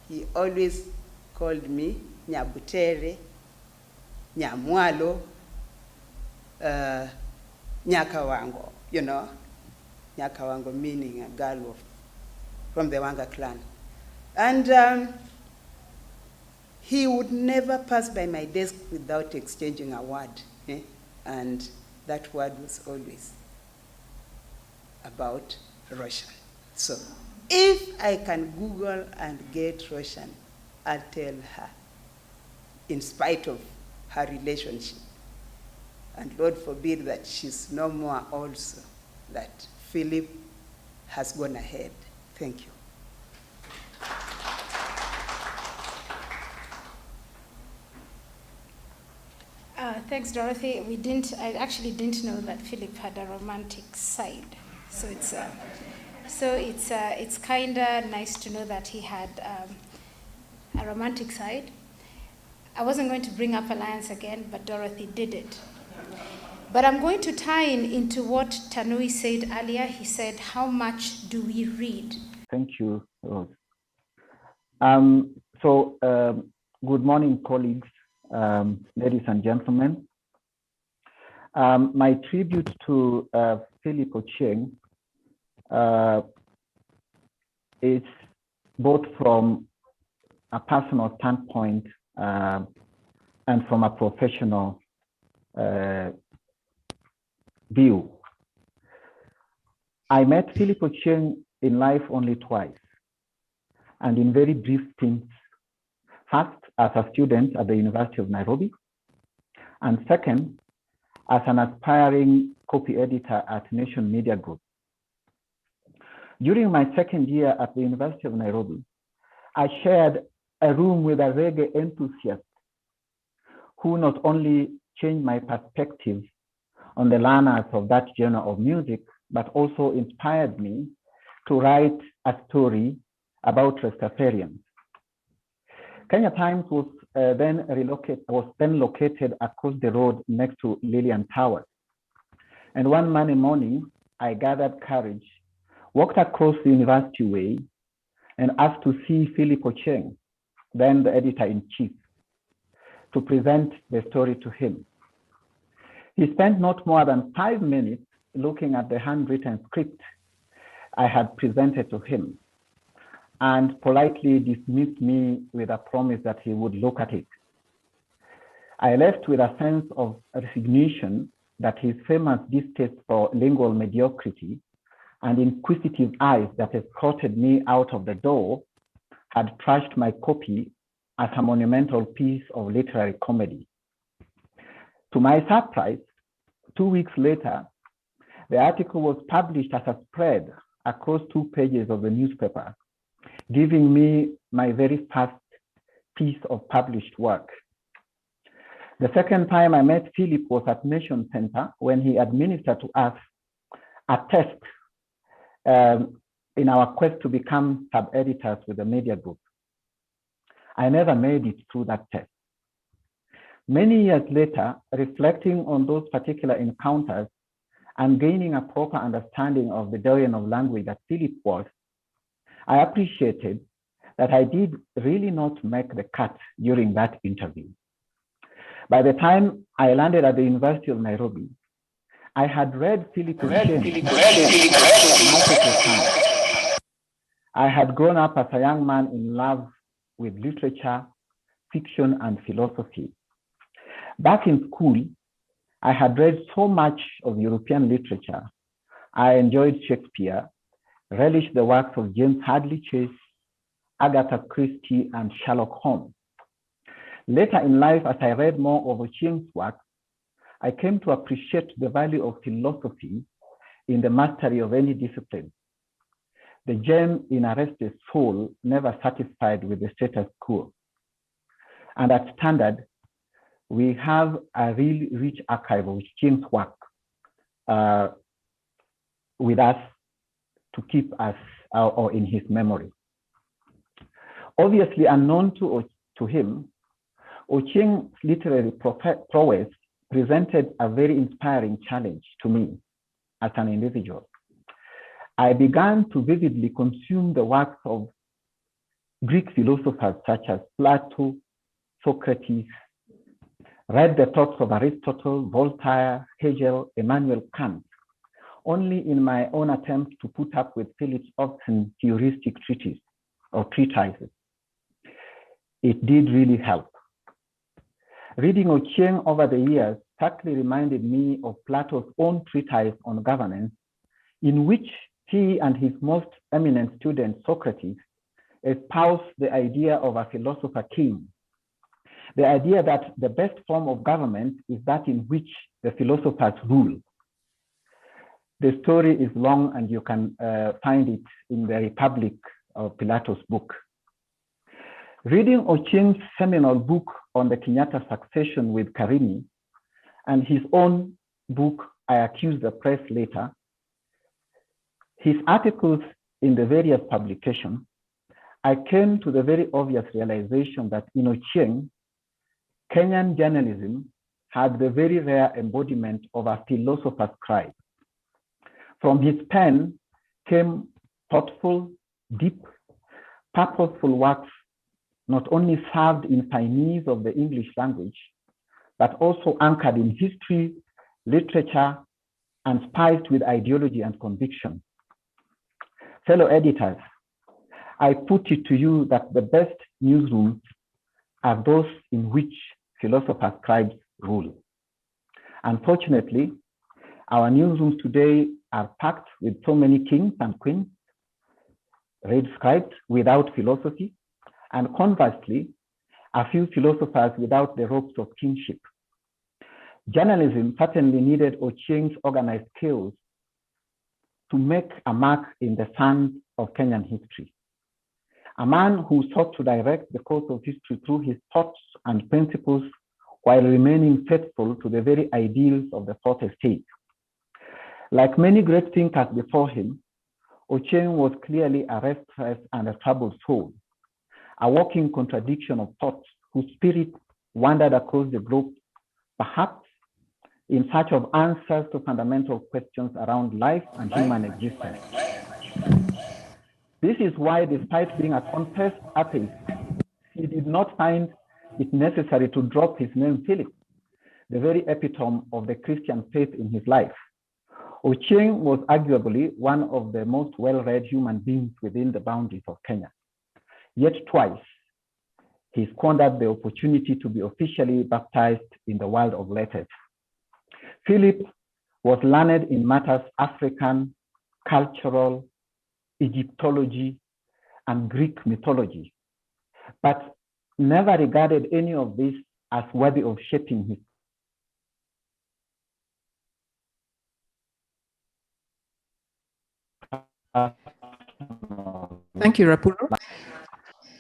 He always called me Nyabutere, Nyamwalo, Nyakawango, you know, Nyakawango meaning a girl from the Wanga clan. And he would never pass by my desk without exchanging a word. And that word was always about Roshan. So if I can Google and get Roshan, I'll tell her, in spite of her relationship. And Lord forbid that she's no more also, that Philip has gone ahead. Thank you. Thanks, Dorothy. I actually didn't know that Philip had a romantic side. So it's kind of nice to know that he had a romantic side. I wasn't going to bring up Alliance again, but Dorothy did it. But I'm going to tie into what Tanui said earlier. He said, how much do we read? Thank you, Rose. Good morning, colleagues, ladies and gentlemen. My tribute to Philip Ochieng is both from a personal standpoint and from a professional view. I met Philip Ochieng in life only twice, and in very brief stints. First, as a student at the University of Nairobi, and second, as an aspiring copy editor at Nation Media Group. During my second year at the University of Nairobi, I shared a room with a reggae enthusiast who not only changed my perspective on the learners of that genre of music, but also inspired me to write a story about Rastafarians. Kenya Times was then located across the road next to Lillian Towers. And one Monday morning, I gathered courage, walked across the University Way, and asked to see Philip Ochieng, then the editor-in-chief, to present the story to him. He spent not more than 5 minutes looking at the handwritten script I had presented to him, and politely dismissed me with a promise that he would look at it. I left with a sense of resignation that his famous distaste for lingual mediocrity and inquisitive eyes that escorted me out of the door had trashed my copy as a monumental piece of literary comedy. To my surprise, 2 weeks later, the article was published as a spread across 2 pages of the newspaper, giving me my very first piece of published work. The second time I met Philip was at Nation Center when he administered to us a test in our quest to become sub-editors with the media group. I never made it through that test. Many years later, reflecting on those particular encounters and gaining a proper understanding of the doyen of language that Philip was, I appreciated that I did really not make the cut during that interview. By the time I landed at the University of Nairobi, I had read Philip Ochieng multiple times. I had grown up as a young man in love with literature, fiction, and philosophy. Back in school, I had read so much of European literature. I enjoyed Shakespeare, relished the works of James Hadley Chase, Agatha Christie, and Sherlock Holmes. Later in life, as I read more of Ochieng's work, I came to appreciate the value of philosophy in the mastery of any discipline. The gem in a restless soul, never satisfied with the status quo. And at Standard, we have a really rich archive of Ochieng's work with us to keep us or in his memory. Obviously, unknown to him, Ochieng's literary prowess presented a very inspiring challenge to me as an individual. I began to vividly consume the works of Greek philosophers such as Plato, Socrates, read the thoughts of Aristotle, Voltaire, Hegel, Immanuel Kant, only in my own attempt to put up with Philip's often heuristic treatises. It did really help. Reading Ochieng over the years starkly reminded me of Plato's own treatise on governance, in which he and his most eminent student, Socrates, espoused the idea of a philosopher king. The idea that the best form of government is that in which the philosophers rule. The story is long and you can find it in the Republic of Plato's book. Reading Ochieng's seminal book on the Kenyatta succession with Karimi and his own book, I Accuse the Press Later, his articles in the various publications, I came to the very obvious realization that in Ochieng, Kenyan journalism had the very rare embodiment of a philosopher's scribe. From his pen came thoughtful, deep, purposeful works, not only served in Chinese of the English language, but also anchored in history, literature, and spiced with ideology and conviction. Fellow editors, I put it to you that the best newsrooms are those in which philosopher scribes rule. Unfortunately, our newsrooms today are packed with so many kings and queens, red scribes without philosophy, and conversely, a few philosophers without the ropes of kingship. Journalism certainly needed Ochieng's organized skills to make a mark in the sands of Kenyan history. A man who sought to direct the course of history through his thoughts and principles while remaining faithful to the very ideals of the fourth estate. Like many great thinkers before him, Ochieng was clearly a restless and a troubled soul, a walking contradiction of thoughts whose spirit wandered across the globe, perhaps in search of answers to fundamental questions around life and human existence. This is why, despite being a confessed atheist, he did not find it necessary to drop his name Philip, the very epitome of the Christian faith in his life. Ochieng was arguably one of the most well-read human beings within the boundaries of Kenya. Yet twice, he squandered the opportunity to be officially baptized in the world of letters. Philip was learned in matters African, cultural, Egyptology, and Greek mythology, but never regarded any of this as worthy of shaping his. Thank you, Rapuro.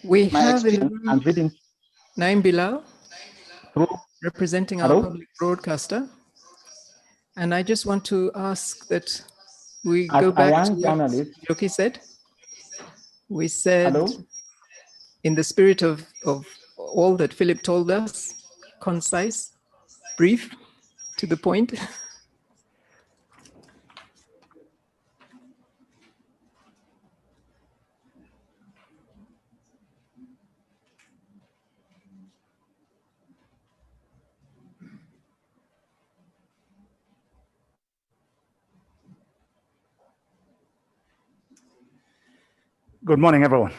We have in the room reading Naim Bilal, through. representing our Hello? public broadcaster. And I just want to ask that we As go a back to young what journalist. Yoki said. We said, Hello? in the spirit of all that Philip told us, concise, brief, to the point. Good morning, everyone.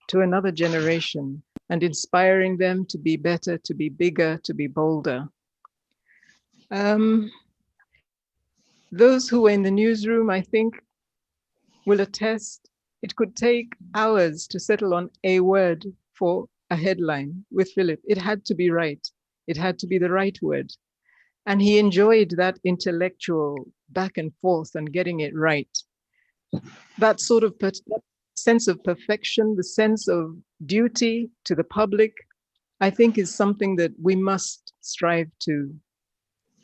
To another generation and inspiring them to be better, to be bigger, to be bolder. Those who were in the newsroom, I think, will attest it could take hours to settle on a word for a headline with Philip. It had to be right. It had to be the right word. And he enjoyed that intellectual back and forth and getting it right. That sort of sense of perfection, the sense of duty to the public, I think is something that we must strive to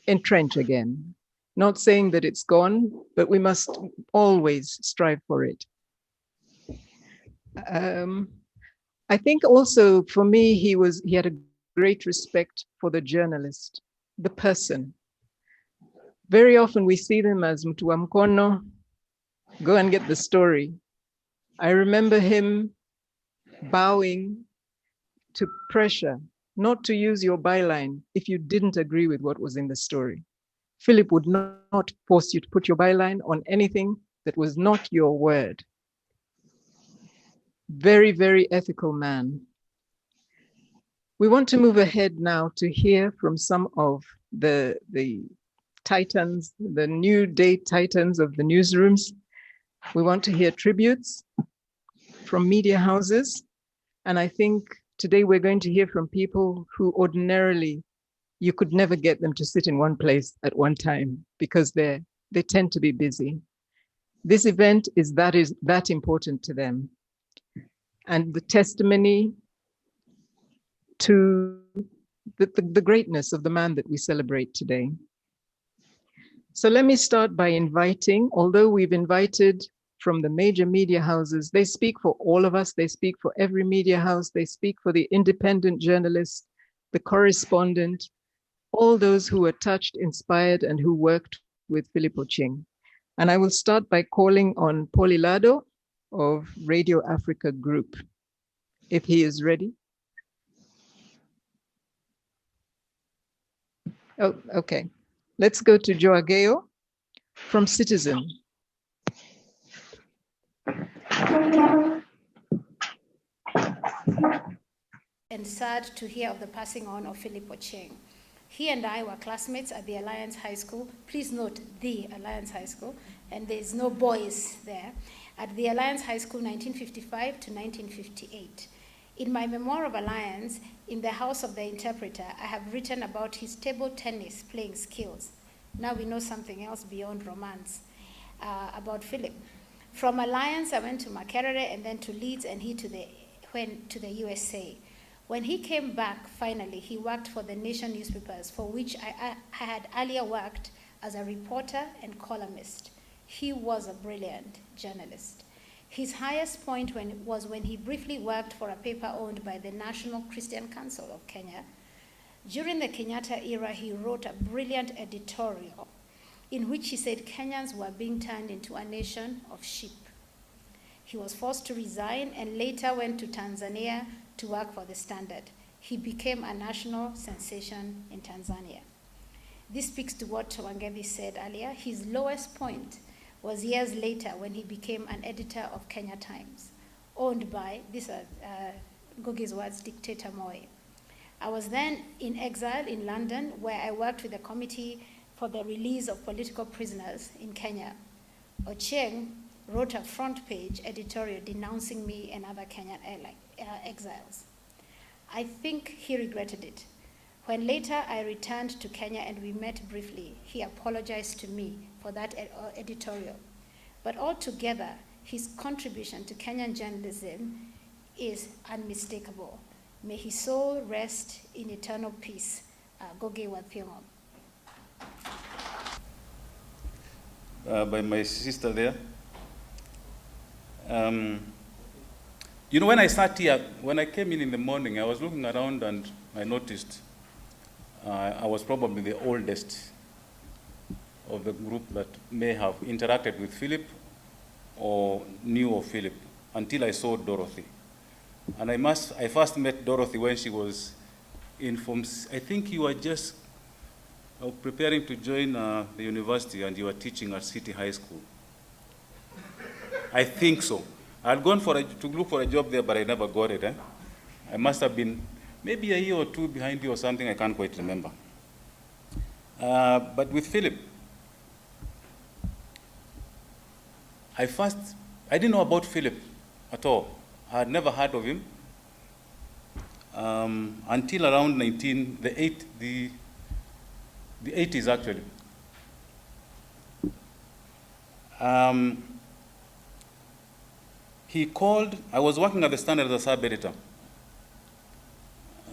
entrench again. Not saying that it's gone, but we must always strive for it. I think also for me, he had a great respect for the journalist, the person. Very often we see them as mtu wa mkono, go and get the story. I remember him bowing to pressure, not to use your byline if you didn't agree with what was in the story. Philip would not force you to put your byline on anything that was not your word. Very, very ethical man. We want to move ahead now to hear from some of the titans, the new day titans of the newsrooms. We want to hear tributes from media houses. And I think today we're going to hear from people who ordinarily you could never get them to sit in one place at one time because they tend to be busy. This event is that important to them. And the testimony to the greatness of the man that we celebrate today. So let me start by inviting, although we've invited from the major media houses, they speak for all of us, they speak for every media house, they speak for the independent journalist, the correspondent, all those who were touched, inspired, and who worked with Philip Ochieng. And I will start by calling on Polilado of Radio Africa Group, if he is ready. Oh, okay. Let's go to Joageo from Citizen. And sad to hear of the passing on of Philip Ochieng. He and I were classmates at the Alliance High School. Please note, the Alliance High School, and there's no boys there. At the Alliance High School, 1955 to 1958. In my memoir of Alliance, in the House of the Interpreter, I have written about his table tennis playing skills. Now we know something else beyond romance about Philip. From Alliance, I went to Makerere and then to Leeds, and he to the USA. When he came back, finally, he worked for the Nation newspapers, for which I had earlier worked as a reporter and columnist. He was a brilliant journalist. His highest point was when he briefly worked for a paper owned by the National Christian Council of Kenya. During the Kenyatta era, he wrote a brilliant editorial in which he said Kenyans were being turned into a nation of sheep. He was forced to resign and later went to Tanzania to work for the Standard. He became a national sensation in Tanzania. This speaks to what Wangevi said earlier. His lowest point was years later when he became an editor of Kenya Times, owned by, these are Ngugi's words, dictator Moi. I was then in exile in London, where I worked with the Committee for the Release of Political Prisoners in Kenya. Ochieng wrote a front page editorial denouncing me and other Kenyan exiles. I think he regretted it. When later I returned to Kenya and we met briefly, he apologized to me for that editorial. But altogether, his contribution to Kenyan journalism is unmistakable. May his soul rest in eternal peace. Goge Wathiongo. By my sister there. You know, when I sat here, when I came in the morning, I was looking around and I noticed I was probably the oldest of the group that may have interacted with Philip or knew of Philip until I saw Dorothy. And I first met Dorothy when she was I think you were just preparing to join the university and you were teaching at City High School. I think so. I had gone to look for a job there, but I never got it. I must have been maybe a year or two behind you or something, I can't quite remember. But with Philip, I didn't know about Philip at all. I had never heard of him until around the 80s actually. He called, I was working at the Standard as a sub-editor.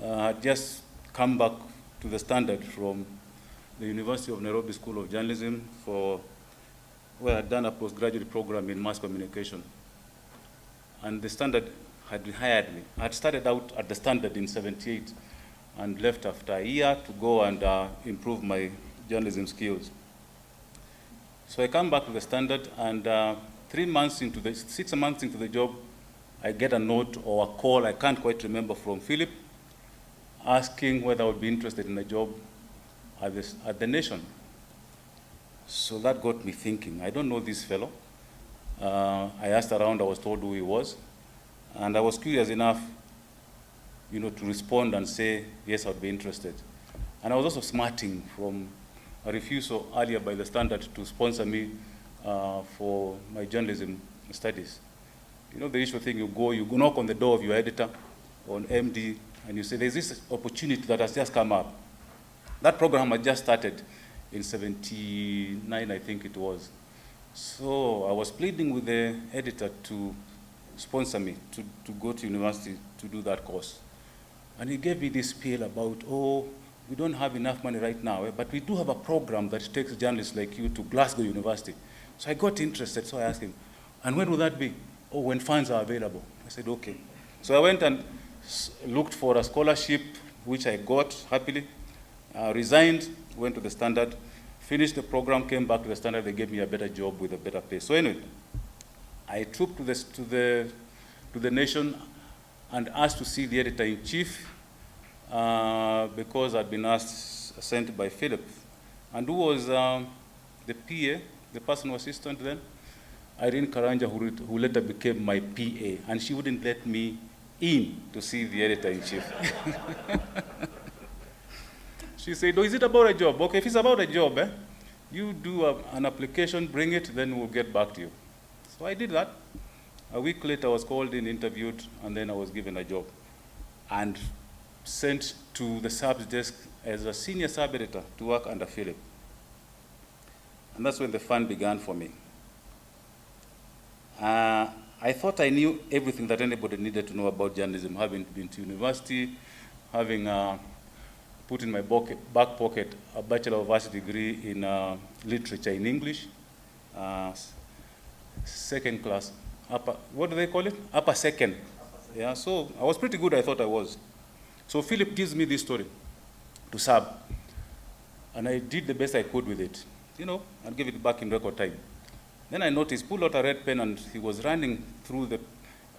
I had just come back to the Standard from the University of Nairobi School of Journalism where I had done a postgraduate program in mass communication. And the Standard had hired me. I had started out at the Standard in '78 and left after a year to go and improve my journalism skills. So I come back to the Standard and 6 months into the job, I get a note or a call, I can't quite remember, from Philip, asking whether I would be interested in a job at the Nation. So that got me thinking, I don't know this fellow. I asked around, I was told who he was, and I was curious enough, to respond and say, yes, I'd be interested. And I was also smarting from a refusal earlier by the Standard to sponsor me for my journalism studies. The usual thing, you go knock on the door of your editor or an MD, and you say, there's this opportunity that has just come up. That program had just started in '79, I think it was. So I was pleading with the editor to sponsor me to go to university to do that course. And he gave me this spiel about, oh, we don't have enough money right now, but we do have a program that takes journalists like you to Glasgow University. So I got interested, so I asked him, and when will that be? Oh, when funds are available. I said, okay. So I went and looked for a scholarship, which I got happily, resigned, went to the Standard, finished the program, came back to the Standard, they gave me a better job with a better pay. So anyway, I trooped to the Nation and asked to see the editor-in-chief because I'd been sent by Philip. And who was the PA, the personal assistant then? Irene Karanja, who later became my PA, and she wouldn't let me in to see the editor-in-chief. She said, oh, is it about a job? Okay, if it's about a job, you do an application, bring it, then we'll get back to you. So I did that. A week later, I was called in, interviewed, and then I was given a job and sent to the subs desk as a senior sub-editor to work under Philip. And that's when the fun began for me. I thought I knew everything that anybody needed to know about journalism, having been to university, having put in my back pocket a Bachelor of Arts degree in literature in English, second class, what do they call it? Upper second. Yeah, so I was pretty good, I thought I was. So Philip gives me this story to sub, and I did the best I could with it, and give it back in record time. Then I noticed, pulled out a red pen, and he was running through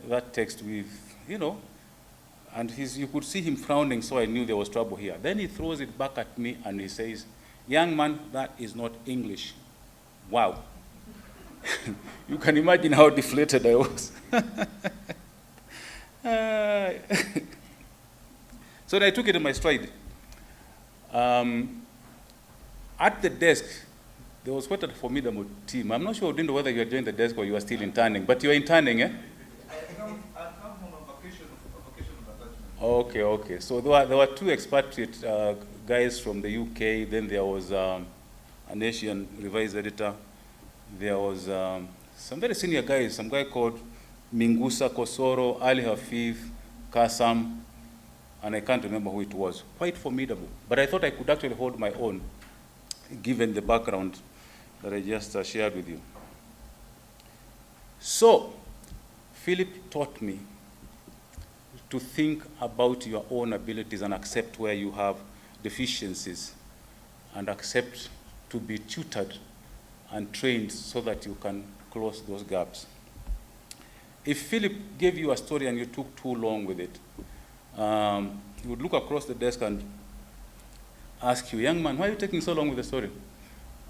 that text with, and you could see him frowning, so I knew there was trouble here. Then he throws it back at me, and he says, young man, that is not English. Wow. You can imagine how deflated I was. So I took it in my stride. At the desk, there was quite a formidable team. I'm not sure, whether you had joined the desk or you were still interning, but you were interning, eh? I come from a vacation attachment. Okay. So there were two expatriate guys from the UK. Then there was an Asian revised editor. There was some very senior guys, some guy called Mingusa Kosoro, Ali Hafif, Kasam, and I can't remember who it was. Quite formidable. But I thought I could actually hold my own, given the background that I just shared with you. So, Philip taught me to think about your own abilities and accept where you have deficiencies and accept to be tutored and trained so that you can close those gaps. If Philip gave you a story and you took too long with it, he would look across the desk and ask you, young man, why are you taking so long with the story?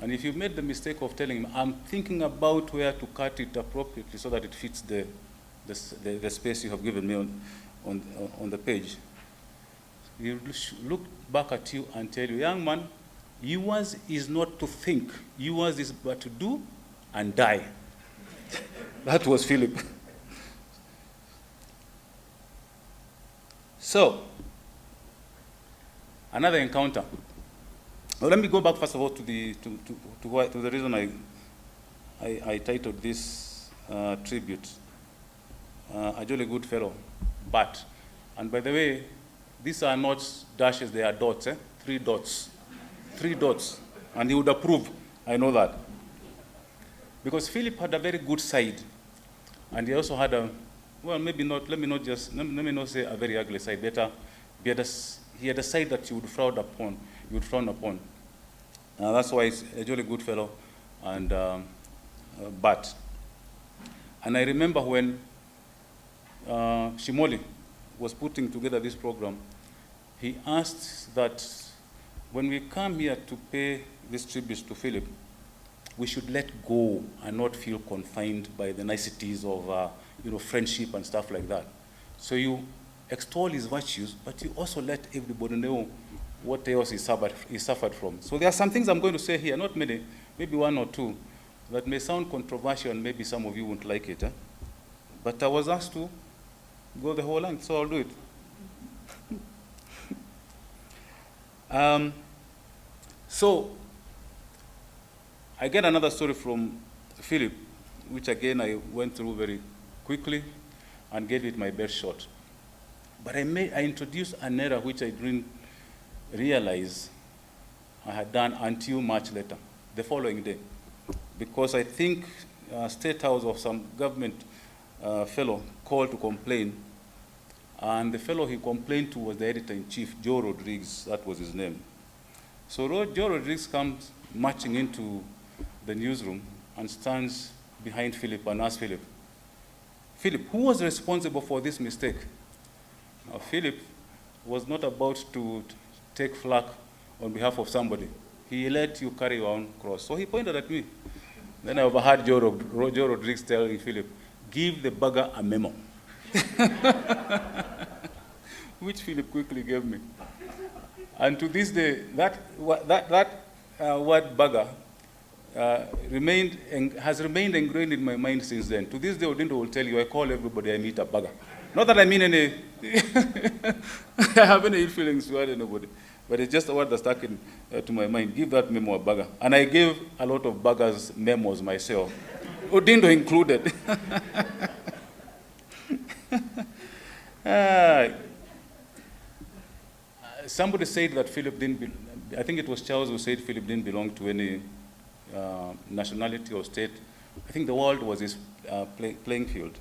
And if you made the mistake of telling him, I'm thinking about where to cut it appropriately so that it fits the space you have given me on the page, he would look back at you and tell you, young man, yours is not to think. Yours is but to do and die. That was Philip. So, another encounter. Well, let me go back first of all to the reason I titled this tribute, a jolly good fellow, but, and by the way, these are not dashes, they are dots, 3 dots. 3 dots, and he would approve, I know that. Because Philip had a very good side, and he also had let me not say a very ugly side, better, he had a side that you would frown upon. That's why he's a jolly good fellow, and I remember when Shimoli was putting together this program, he asked that when we come here to pay this tribute to Philip, we should let go and not feel confined by the niceties of friendship and stuff like that. So you extol his virtues, but you also let everybody know what else he suffered from. So there are some things I'm going to say here, not many, maybe 1 or 2, that may sound controversial and maybe some of you won't like it. But I was asked to go the whole length, so I'll do it. So I get another story from Philip, which again I went through very quickly and gave it my best shot. But I introduced an error which I didn't realize I had done until much later, the following day. Because I think State House of some government fellow called to complain, and the fellow he complained to was the editor-in-chief, Joe Rodriguez, that was his name. So Joe Rodriguez comes marching into the newsroom and stands behind Philip and asks Philip, who was responsible for this mistake? Now, Philip was not about to take flak on behalf of somebody. He let you carry your own cross. So he pointed at me. Then I overheard Joe Rodriguez telling Philip, give the bugger a memo. Which Philip quickly gave me. And to this day, that word bugger has remained ingrained in my mind since then. To this day, Odindo will tell you, I call everybody I meet a bugger. Not that I mean any, I have any ill feelings toward anybody, but it's just a word that stuck to my mind. Give that memo a bugger. And I gave a lot of buggers memos myself, Odindo included. Somebody said that Philip didn't, I think it was Charles who said Philip didn't belong to any nationality or state. I think the world was his playing field.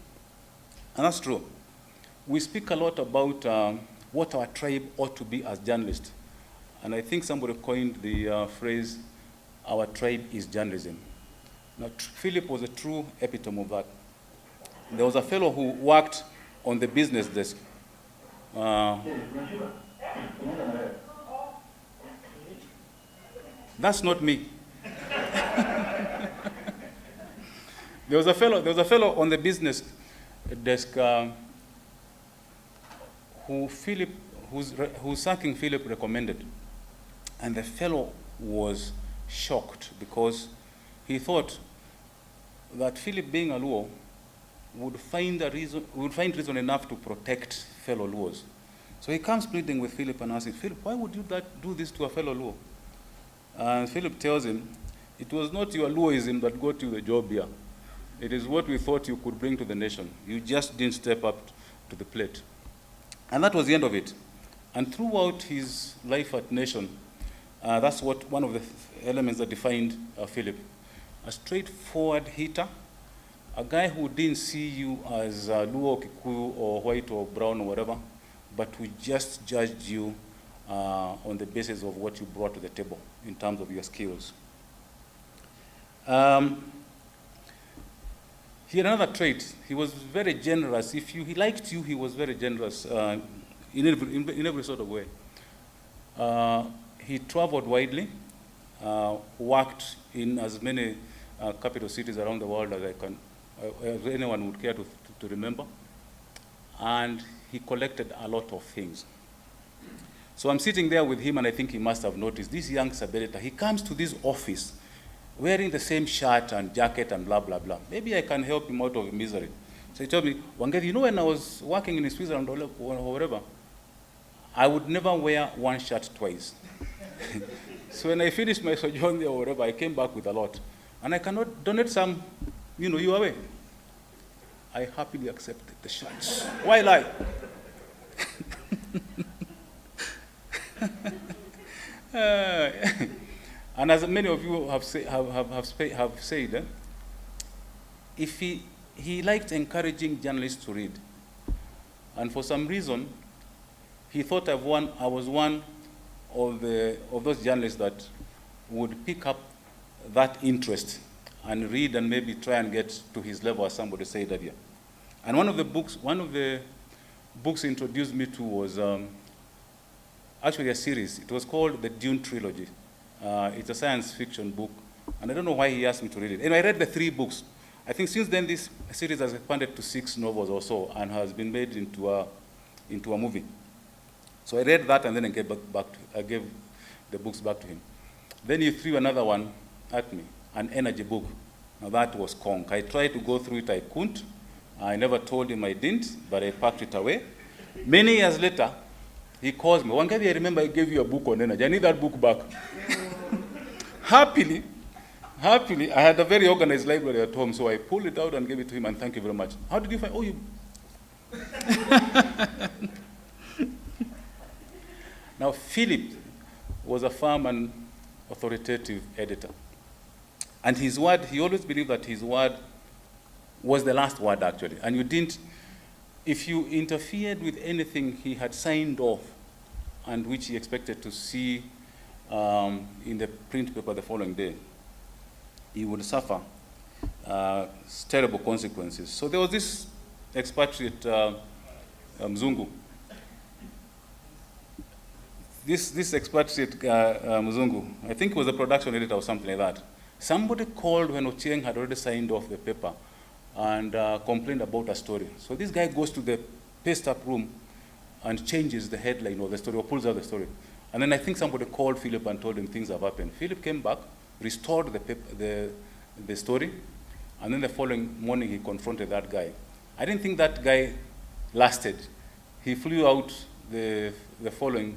And that's true. We speak a lot about what our tribe ought to be as journalists. And I think somebody coined the phrase, our tribe is journalism. Now, Philip was a true epitome of that. There was a fellow who worked on the business desk. That's not me. There was a fellow on the business desk whose sacking Philip recommended. And the fellow was shocked because he thought that Philip, being a Luo, would find reason enough to protect fellow Luos. So he comes pleading with Philip and asking, Philip, why would you do this to a fellow Luo? And Philip tells him, it was not your Luoism that got you the job here. It is what we thought you could bring to the nation. You just didn't step up to the plate. And that was the end of it. And throughout his life at Nation, that's one of the elements that defined Philip. A straightforward hitter, a guy who didn't see you as Luo, Kikuyu, or white or brown or whatever, but who just judged you on the basis of what you brought to the table in terms of your skills. He had another trait. He was very generous. If he liked you, he was very generous in every sort of way. He traveled widely, worked in as many capital cities around the world as anyone would care to remember. And he collected a lot of things. So I'm sitting there with him, and I think he must have noticed this young Sabeleta. He comes to this office wearing the same shirt and jacket and blah, blah, blah. Maybe I can help him out of misery. So he told me, Wangari, you know, when I was working in Switzerland or whatever, I would never wear one shirt twice. So when I finished my sojourn there or whatever, I came back with a lot. And I cannot donate some, you away. I happily accepted the shirts. Why lie? And as many of you have said, if he liked encouraging journalists to read, and for some reason, he thought I was one of those journalists that would pick up that interest and read and maybe try and get to his level, as somebody said earlier. And one of the books he introduced me to was actually a series. It was called the Dune Trilogy. It's a science fiction book, and I don't know why he asked me to read it. And I read the 3 books. I think since then this series has expanded to 6 novels or so and has been made into a movie. So I read that, and then I gave the books back to him. Then he threw another one at me, an energy book. Now that was conk. I tried to go through it, I couldn't. I never told him I didn't, but I packed it away. Many years later, he calls me, Wangari, I remember I gave you a book on energy. I need that book back. Happily, I had a very organized library at home, so I pulled it out and gave it to him, and thank you very much. How did you find, Philip was a firm and authoritative editor. And his word, he always believed that his word was the last word, actually. And you didn't, if you interfered with anything he had signed off and which he expected to see in the print paper the following day, he would suffer terrible consequences. So there was this expatriate Mzungu. This expatriate Mzungu, I think he was a production editor or something like that. Somebody called when Ochieng had already signed off the paper and complained about a story. So this guy goes to the paste-up room and changes the headline of the story or pulls out the story. And then I think somebody called Philip and told him things have happened. Philip came back, restored the story, and then the following morning he confronted that guy. I didn't think that guy lasted. He flew out the following,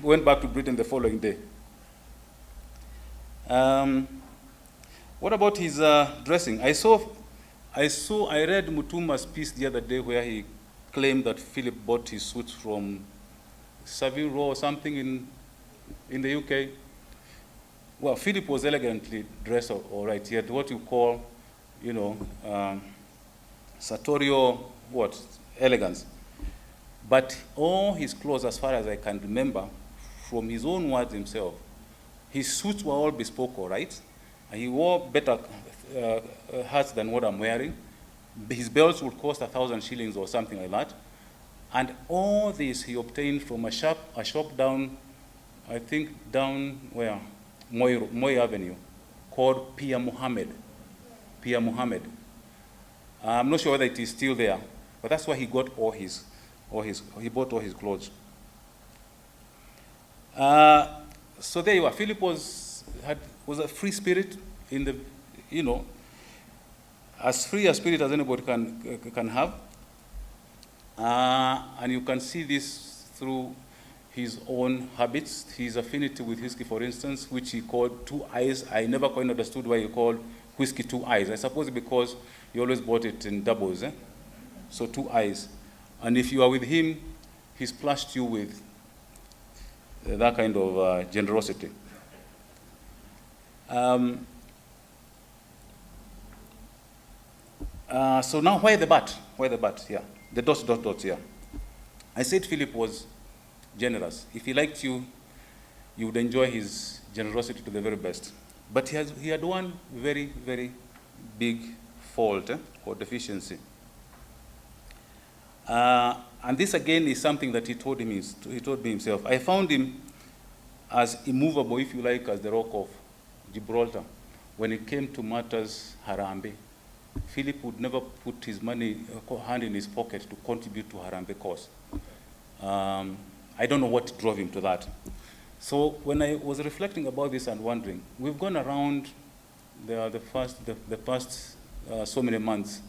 went back to Britain the following day. What about his dressing? I read Mutuma's piece the other day where he claimed that Philip bought his suits from Savile Row or something in the UK. Well, Philip was elegantly dressed, all right. He had what you call, sartorial, elegance. But all his clothes, as far as I can remember, from his own words himself, his suits were all bespoke, all right? And he wore better hats than what I'm wearing. His belts would cost 1,000 shillings or something like that. And all this he obtained from a shop down, I think down where? Moy Avenue, called Pia Muhammad. Pia Muhammad. I'm not sure whether it is still there, but that's where he got he bought all his clothes. So there you are. Philip was a free spirit in the, as free a spirit as anybody can have. And you can see this through his own habits, his affinity with whiskey, for instance, which he called two eyes. I never quite understood why he called whiskey two eyes. I suppose because he always bought it in doubles, so two eyes. And if you are with him, he splashed you with that kind of generosity. So now, why the but? Why the but? Yeah, the dots here. I said Philip was generous. If he liked you, you would enjoy his generosity to the very best. But he had one very, very big fault or deficiency. And this again is something that he told me himself. I found him as immovable, if you like, as the rock of Gibraltar. When it came to matters Harambee, Philip would never put his hand in his pocket to contribute to Harambee cause. I don't know what drove him to that. So when I was reflecting about this and wondering, we've gone around the past so many months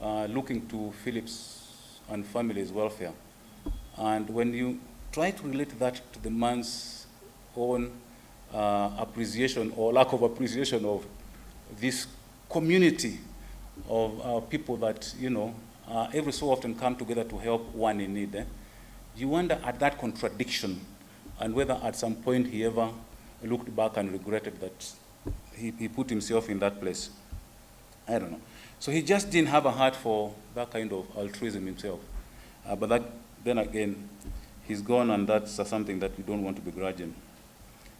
looking to Philip's and family's welfare. And when you try to relate that to the man's own appreciation or lack of appreciation of this community of people that, every so often come together to help one in need, you wonder at that contradiction and whether at some point he ever looked back and regretted that he put himself in that place. I don't know. So he just didn't have a heart for that kind of altruism himself. But then again, he's gone, and that's something that we don't want to begrudge him.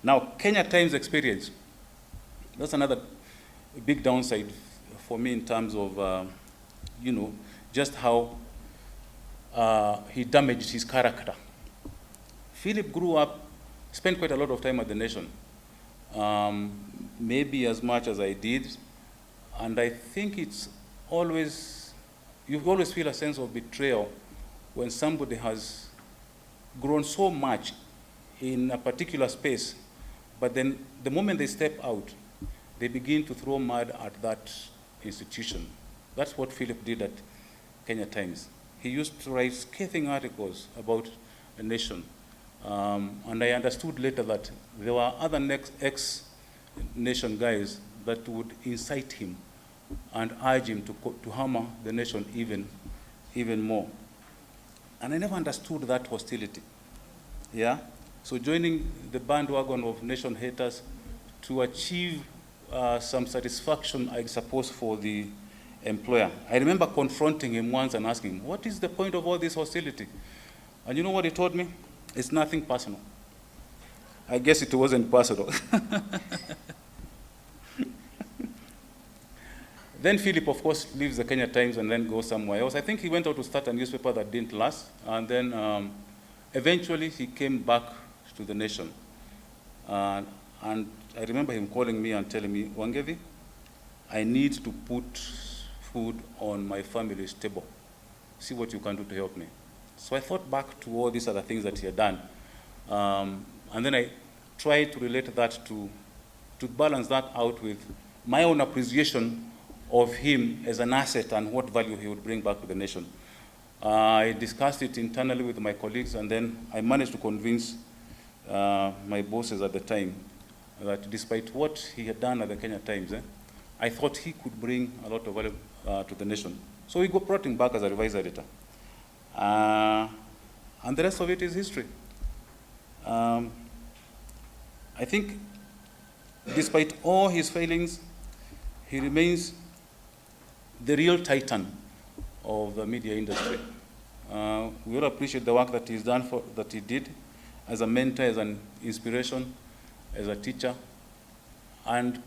Now, Kenya Times experience, that's another big downside for me in terms of, just how he damaged his character. Philip grew up, spent quite a lot of time at the Nation, maybe as much as I did, and I think you always feel a sense of betrayal when somebody has grown so much in a particular space, but then the moment they step out, they begin to throw mud at that institution. That's what Philip did at Kenya Times. He used to write scathing articles about the Nation. And I understood later that there were other ex-Nation guys that would incite him and urge him to hammer the Nation even more. And I never understood that hostility. Yeah? So joining the bandwagon of nation haters to achieve some satisfaction, I suppose, for the employer. I remember confronting him once and asking him, what is the point of all this hostility? And you know what he told me? It's nothing personal. I guess it wasn't personal. Then Philip, of course, leaves the Kenya Times and then goes somewhere else. I think he went out to start a newspaper that didn't last. And then eventually he came back to the Nation. And I remember him calling me and telling me, Wangevi, I need to put food on my family's table. See what you can do to help me. So I thought back to all these other things that he had done. And then I tried to relate that to balance that out with my own appreciation of him as an asset and what value he would bring back to the nation. I discussed it internally with my colleagues, and then I managed to convince my bosses at the time that despite what he had done at the Kenya Times, I thought he could bring a lot of value to the nation. So we brought him back as a revised editor. And the rest of it is history. I think despite all his failings, he remains the real titan of the media industry. We all appreciate the work that he's done, that he did as a mentor, as an inspiration, as a teacher. And,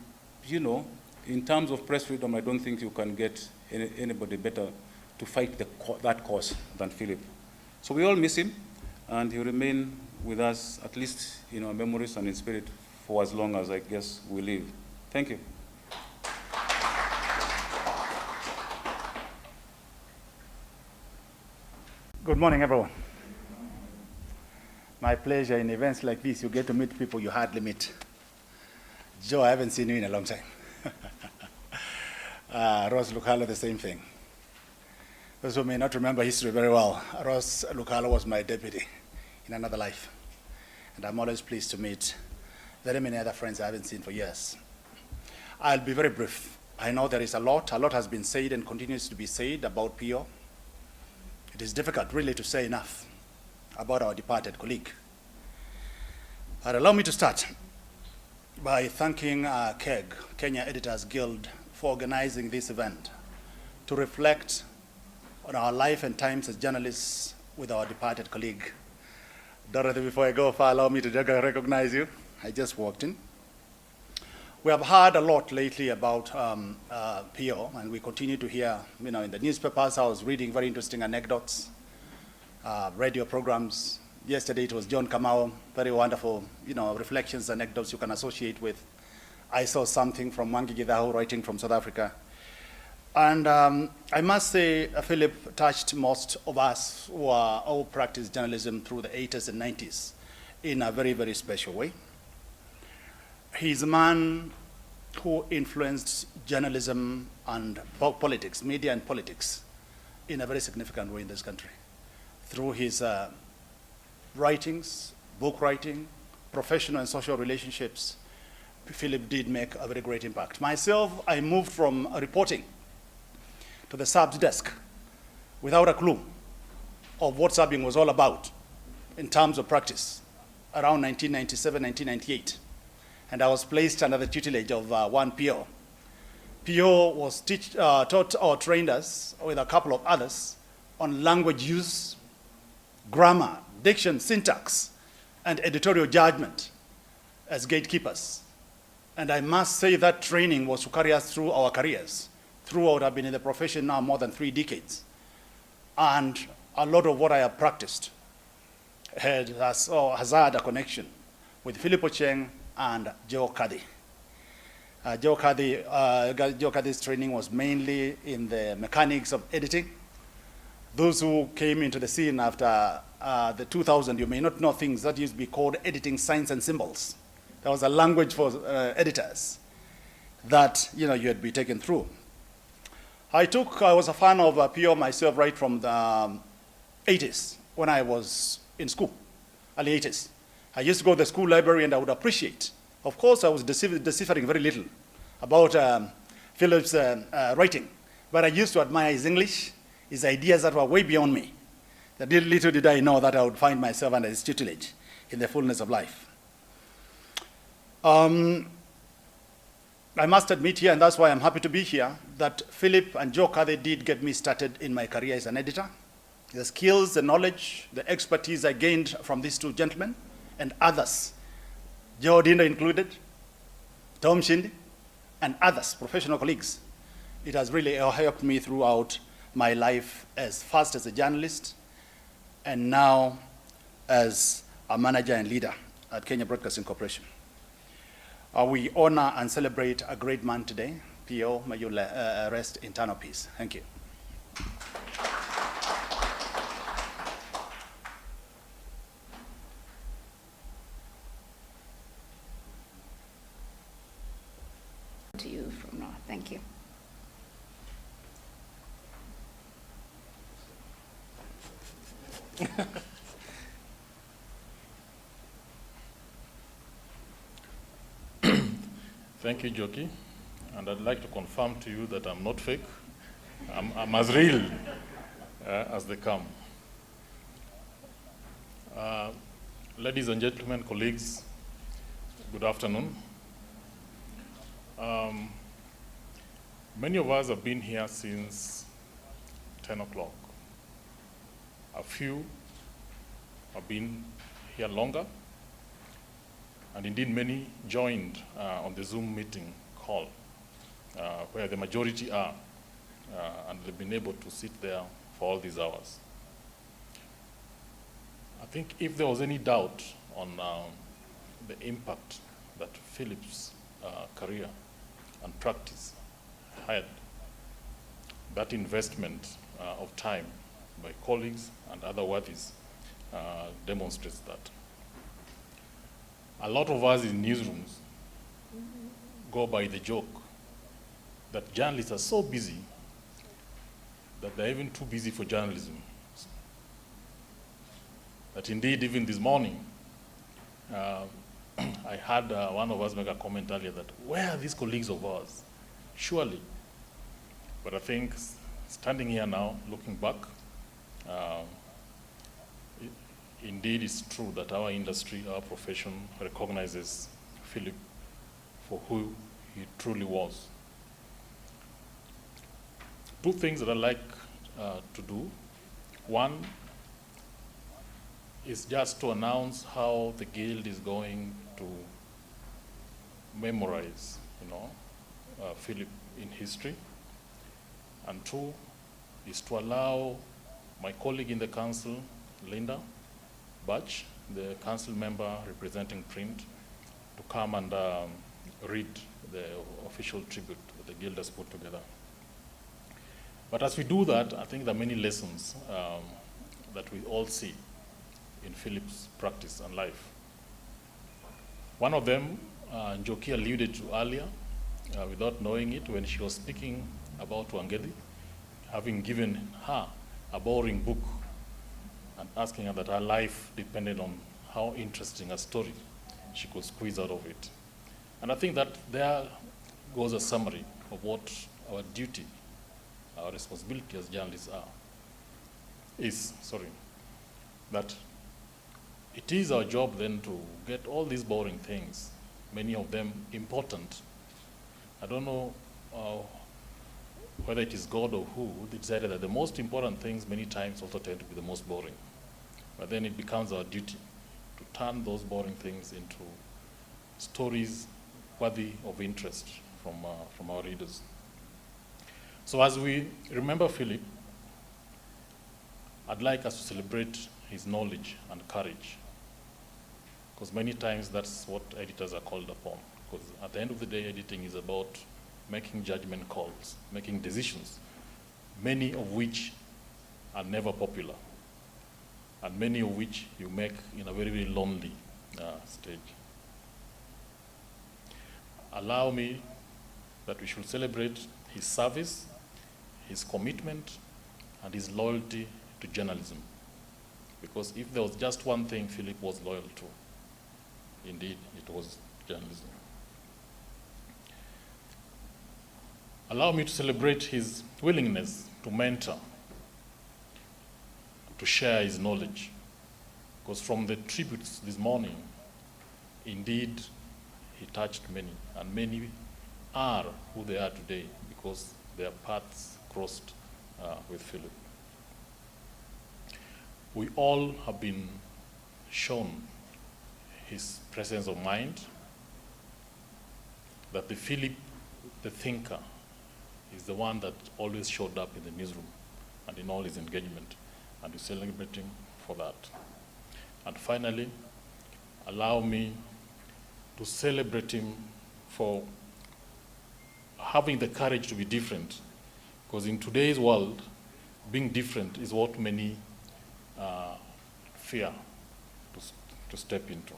you know, in terms of press freedom, I don't think you can get anybody better to fight that cause than Philip. So we all miss him, and he'll remain with us, at least in our memories and in spirit, for as long as I guess we live. Thank you. Good morning, everyone. My pleasure in events like this, you get to meet people you hardly meet. Joe, I haven't seen you in a long time. Ross Lukalo, the same thing. Those who may not remember history very well, Ross Lukalo was my deputy in another life. And I'm always pleased to meet very many other friends I haven't seen for years. I'll be very brief. I know there is a lot has been said and continues to be said about PO. It is difficult really to say enough about our departed colleague. But allow me to start by thanking KEG, Kenya Editors Guild, for organizing this event to reflect on our life and times as journalists with our departed colleague. Dorothy, before I go far, allow me to recognize you. I just walked in. We have heard a lot lately about PO, and we continue to hear, in the newspapers. I was reading very interesting anecdotes, radio programs. Yesterday it was John Kamau, very wonderful, reflections, anecdotes you can associate with. I saw something from Mwangi Gidaho writing from South Africa. And I must say, Philip touched most of us who all practiced journalism through the 80s and 90s in a very, very special way. He's a man who influenced journalism and politics, media and politics, in a very significant way in this country. Through his writings, book writing, professional and social relationships, Philip did make a very great impact. Myself, I moved from reporting to the subs desk without a clue of what subbing was all about in terms of practice around 1997, 1998. And I was placed under the tutelage of one PO. PO was taught or trained us with a couple of others on language use, grammar, diction, syntax, and editorial judgment as gatekeepers. And I must say that training was to carry us through our careers. Throughout, I've been in the profession now more than 3 decades. And a lot of what I have practiced has had a connection with Philip Ochieng and Joe Kadhi. Joe Kadhi's training was mainly in the mechanics of editing. Those who came into the scene after the 2000, you may not know things that used to be called editing signs and symbols. There was a language for editors that you had be taken through. I was a fan of PO myself right from the 80s when I was in school, early 80s. I used to go to the school library and I would appreciate. Of course, I was deciphering very little about Philip's writing, but I used to admire his English, his ideas that were way beyond me. Little did I know that I would find myself under his tutelage. in the fullness of life. I must admit here, and that's why I'm happy to be here, that Philip and Joka, they did get me started in my career as an editor. The skills, the knowledge, the expertise I gained from these two gentlemen and others, Joe Dindo included, Tom Shindi, and others, professional colleagues, it has really helped me throughout my life, as first as a journalist and now as a manager and leader at Kenya Broadcasting Corporation. We honor and celebrate a great man today. P.O., may you rest in eternal peace. Thank you. To you from now. Thank you. Thank you, Joki. And I'd like to confirm to you that I'm not fake. I'm as real as they come. Ladies and gentlemen, colleagues, good afternoon. Many of us have been here since 10 o'clock. A few have been here longer, and indeed many joined on the Zoom meeting call, where the majority are, and they've been able to sit there for all these hours. I think if there was any doubt on the impact that Philip's career and practice had, that investment of time by colleagues and other worthies demonstrates that. A lot of us in newsrooms go by the joke that journalists are so busy that they're even too busy for journalism. That indeed, even this morning, I had one of us make a comment earlier that, where are these colleagues of ours? Surely. But I think standing here now, looking back, indeed it's true that our industry, our profession recognizes Philip for who he truly was. Two things that I like to do. One is just to announce how the Guild is going to memorize, Philip in history. And two is to allow my colleague in the council, Linda Batch, the council member representing print, to come and read the official tribute that the Guild has put together. But as we do that, I think there are many lessons that we all see in Philip's practice and life. One of them, Njoki alluded to earlier, without knowing it, when she was speaking about Wangedi, having given her a boring book and asking her that her life depended on how interesting a story she could squeeze out of it. And I think that there goes a summary of what our duty, our responsibility as journalists that it is our job then to get all these boring things, many of them important. I don't know whether it is God or who decided that the most important things many times also tend to be the most boring. But then it becomes our duty to turn those boring things into stories worthy of interest from our readers. So as we remember Philip, I'd like us to celebrate his knowledge and courage, because many times that's what editors are called upon. Because at the end of the day, editing is about making judgment calls, making decisions, many of which are never popular, and many of which you make in a very, very lonely stage. Allow me that we should celebrate his service, his commitment, and his loyalty to journalism. Because if there was just one thing Philip was loyal to, indeed, it was journalism. Allow me to celebrate his willingness to mentor, to share his knowledge, Because from the tributes this morning, indeed, he touched many, and many are who they are today because their paths crossed with Philip. We all have been shown his presence of mind, that the Philip, the thinker, is the one that always showed up in the newsroom and in all his engagement, and we celebrate him for that. And finally, allow me to celebrate him for having the courage to be different, because in today's world, being different is what many fear to step into.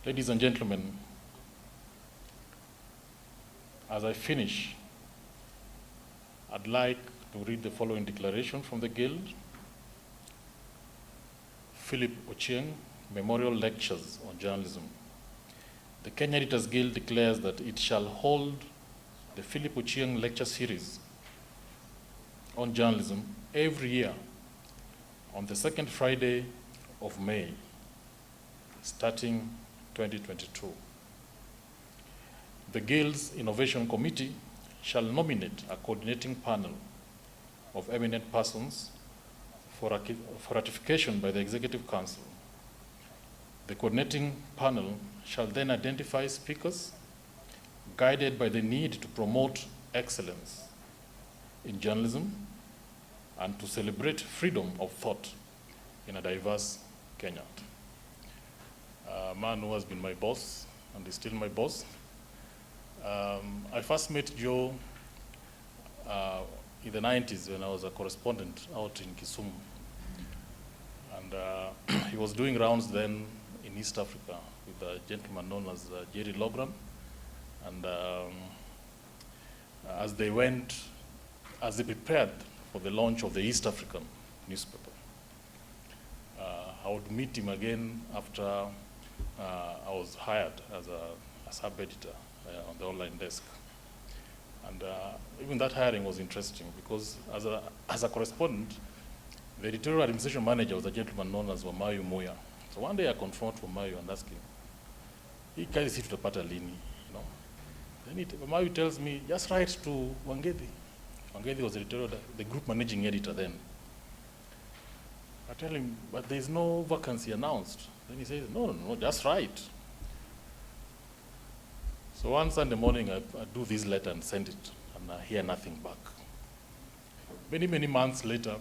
Ladies and gentlemen, as I finish, I'd like to read the following declaration from the Guild. Philip Ochieng, Memorial Lectures on Journalism. The Kenya Editors Guild declares that it shall hold the Philip Ochieng Lecture Series on journalism every year on the second Friday of May, starting 2022. The Guild's Innovation Committee shall nominate a coordinating panel of eminent persons for ratification by the Executive Council. The coordinating panel shall then identify speakers guided by the need to promote excellence in journalism and to celebrate freedom of thought in a diverse Kenya. A man who has been my boss and is still my boss. I first met Joe in the 90s when I was a correspondent out in Kisumu. And he was doing rounds then in East Africa with a gentleman known as Jerry Logram. And as they prepared for the launch of the East African newspaper, I would meet him again after I was hired as a sub-editor on the online desk. And even that hiring was interesting because as a correspondent, the editorial administration manager was a gentleman known as Wamayu Moya. So one day I confront Wamayu and ask him, "Hii kazi si tutapata lini?" You know? Then Wamayu tells me, "Just write to Wangethi." Wangethi was the group managing editor then. I tell him, "But there's no vacancy announced." Then he says, no, just write. So one Sunday morning, I do this letter and send it, and I hear nothing back. Many, many months later,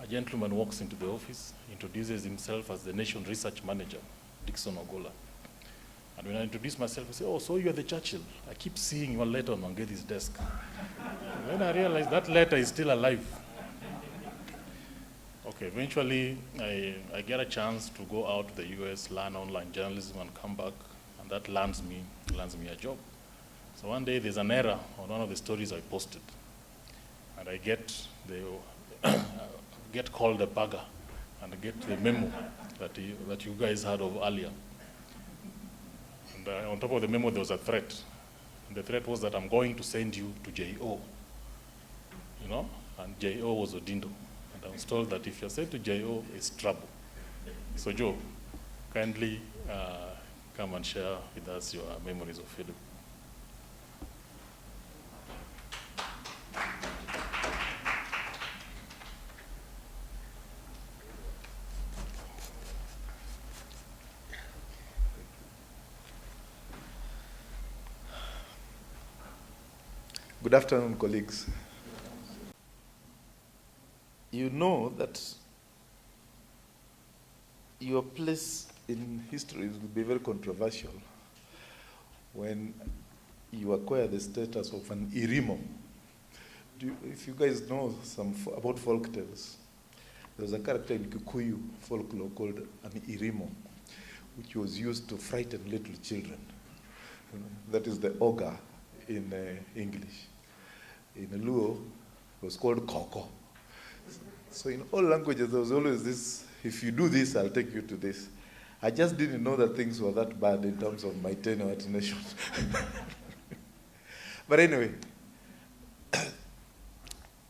a gentleman walks into the office, introduces himself as the Nation Research Manager, Dixon Ogola. And when I introduce myself, I say, "Oh, so you're the Churchill. I keep seeing your letter on Wangethi's desk." Then I realized that letter is still alive. Okay, eventually I get a chance to go out to the US, learn online journalism, and come back, and that lands me a job. So one day there's an error on one of the stories I posted, and I get called a bugger, and I get the memo that you guys heard of earlier. And on top of the memo there was a threat, and the threat was that I'm going to send you to J.O. You know, and J.O. was Odindo. And I was told that if you're sent to J.O., it's trouble. So Joe, kindly come and share with us your memories of Philip. Good afternoon, colleagues. You know that your place in history will be very controversial when you acquire the status of an Irimo. If you guys know about folk tales, there was a character in Kikuyu folklore called an Irimo, which was used to frighten little children. That is the ogre in English. In Luo, it was called Koko. So in all languages, there was always this, if you do this, I'll take you to this. I just didn't know that things were that bad in terms of my tenure at Nation. But anyway,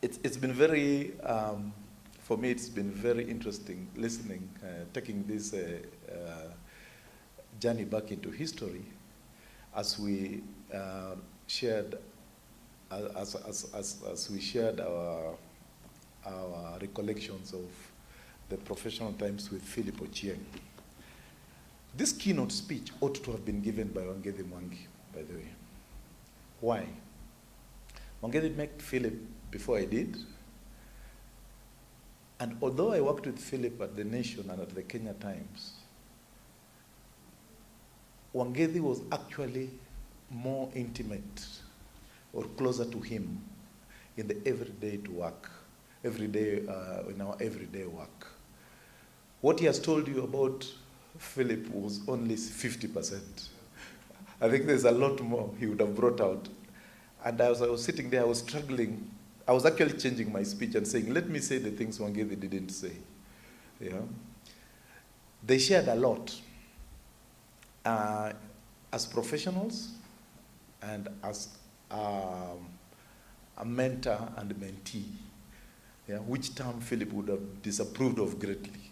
it's been very for me, it's been very interesting listening, taking this journey back into history as we shared, as we shared our recollections of the professional times with Philip Ochieng. This keynote speech ought to have been given by Wangedi Mwangi, by the way. Why? Wangedi met Philip before I did. And although I worked with Philip at The Nation and at the Kenya Times, Wangedi was actually more intimate or closer to him in the everyday work, in our everyday work. What he has told you about Philip was only 50%. I think there's a lot more he would have brought out. And as I was sitting there, I was struggling. I was actually changing my speech and saying, let me say the things Wangedi didn't say. Yeah. They shared a lot as professionals and as a mentor and mentee, yeah, which term Philip would have disapproved of greatly.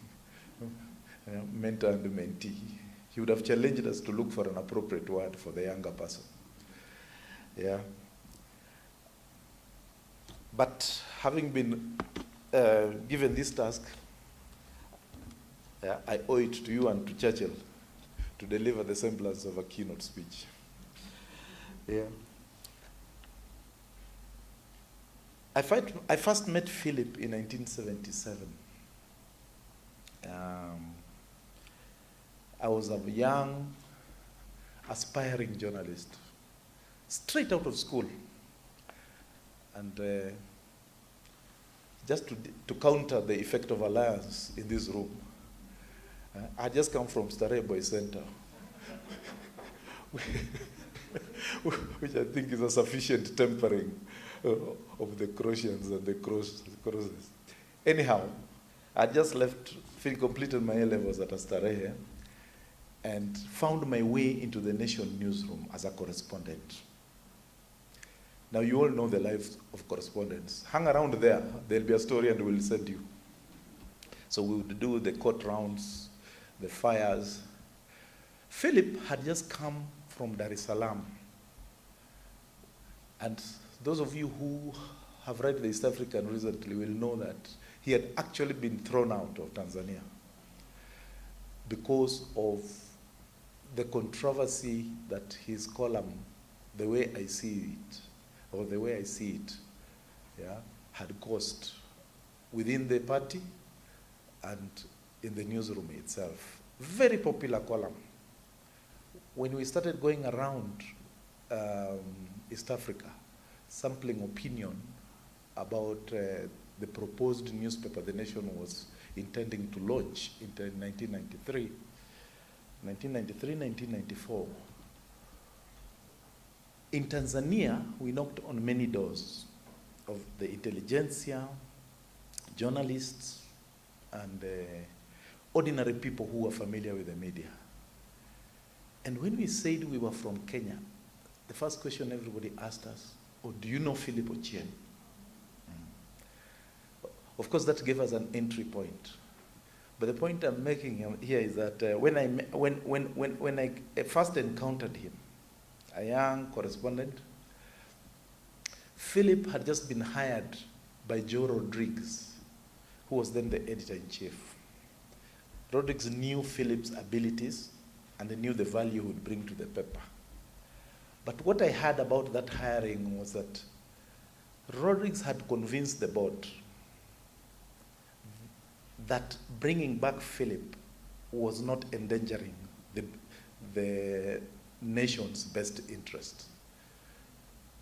Yeah, mentor and mentee. He would have challenged us to look for an appropriate word for the younger person. Yeah. But having been given this task, I owe it to you and to Churchill to deliver the semblance of a keynote speech. Yeah. I first met Philip in 1977. I was a young, aspiring journalist, straight out of school. And just to counter the effect of alliance in this room, I just come from Starehe Boy Center, which I think is a sufficient tempering of the Croatians and the crosses. Anyhow, I just left, completed my A-levels at Starehe, and found my way into the Nation newsroom as a correspondent. Now, you all know the lives of correspondents. Hang around there. There'll be a story and we'll send you. So we would do the court rounds, the fires. Philip had just come from Dar es Salaam. And those of you who have read the East African recently will know that he had actually been thrown out of Tanzania because of the controversy that his column, The Way I See It, or The Way I See It, yeah, had caused within the party and in the newsroom itself. Very popular column. When we started going around East Africa, sampling opinion about the proposed newspaper The Nation was intending to launch in 1993, 1994. In Tanzania, we knocked on many doors of the intelligentsia, journalists, and ordinary people who were familiar with the media. And when we said we were from Kenya, the first question everybody asked us, oh, do you know Philip Ochieng? Of course, that gave us an entry point. But the point I'm making here is that when I first encountered him, a young correspondent, Philip had just been hired by Joe Rodriguez, who was then the editor-in-chief. Rodriguez knew Philip's abilities and they knew the value he would bring to the paper. But what I heard about that hiring was that Rodriguez had convinced the board that bringing back Philip was not endangering the nation's best interest.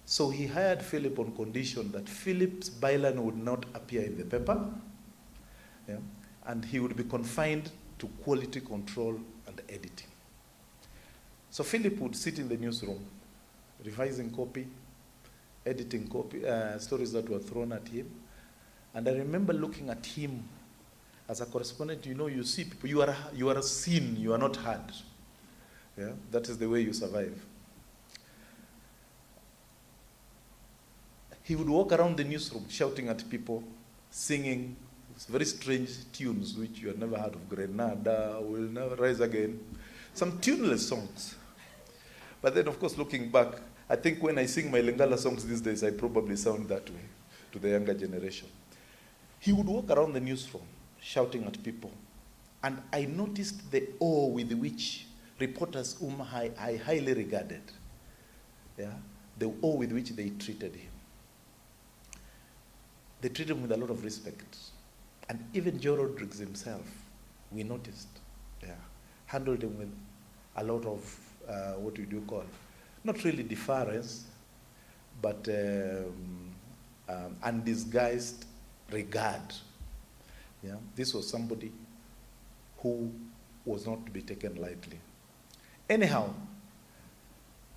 So he hired Philip on condition that Philip's byline would not appear in the paper, yeah, and he would be confined to quality control and editing. So Philip would sit in the newsroom, revising copy, editing copy, stories that were thrown at him. And I remember looking at him as a correspondent. You know, you see people, you are seen, you are not heard. Yeah? That is the way you survive. He would walk around the newsroom shouting at people, singing, It's very strange tunes which you have never heard of. Grenada will never rise again. Some tuneless songs. But then, of course, looking back, I think when I sing my Lingala songs these days, I probably sound that way to the younger generation. He would walk around the newsroom shouting at people. And I noticed the awe with which reporters whom I highly regarded, the awe with which they treated him. They treated him with a lot of respect. And even Joe Rodriguez himself, we noticed, handled him with a lot of, what would you call, not really deference, but undisguised regard. This was somebody who was not to be taken lightly. Anyhow,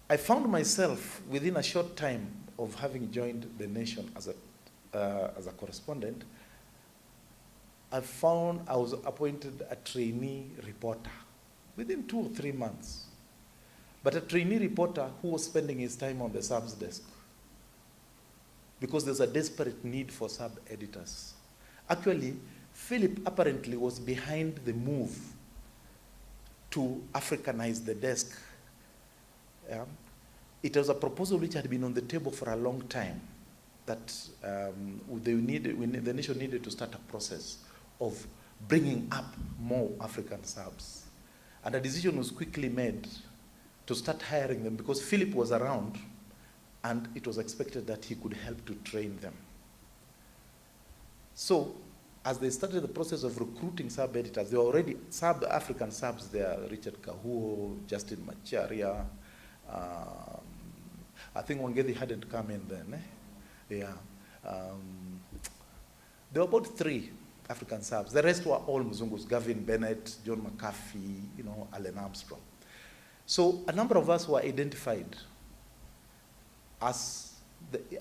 I found myself within a short time of having joined the Nation as a correspondent, I found I was appointed a trainee reporter within 2 or 3 months. But a trainee reporter who was spending his time on the subs desk because there's a desperate need for sub-editors. Actually, Philip apparently was behind the move to Africanize the desk. It was a proposal which had been on the table for a long time that the nation needed to start a process of bringing up more African subs. And a decision was quickly made to start hiring them because Philip was around and it was expected that he could help to train them. So, as they started the process of recruiting sub-editors, there were already African subs there, Richard Kahuo, Justin Macharia, I think Wangedi hadn't come in then. There were about 3 African subs. The rest were all Mzungus, Gavin Bennett, John McAfee, Allen Armstrong. So a number of us were identified as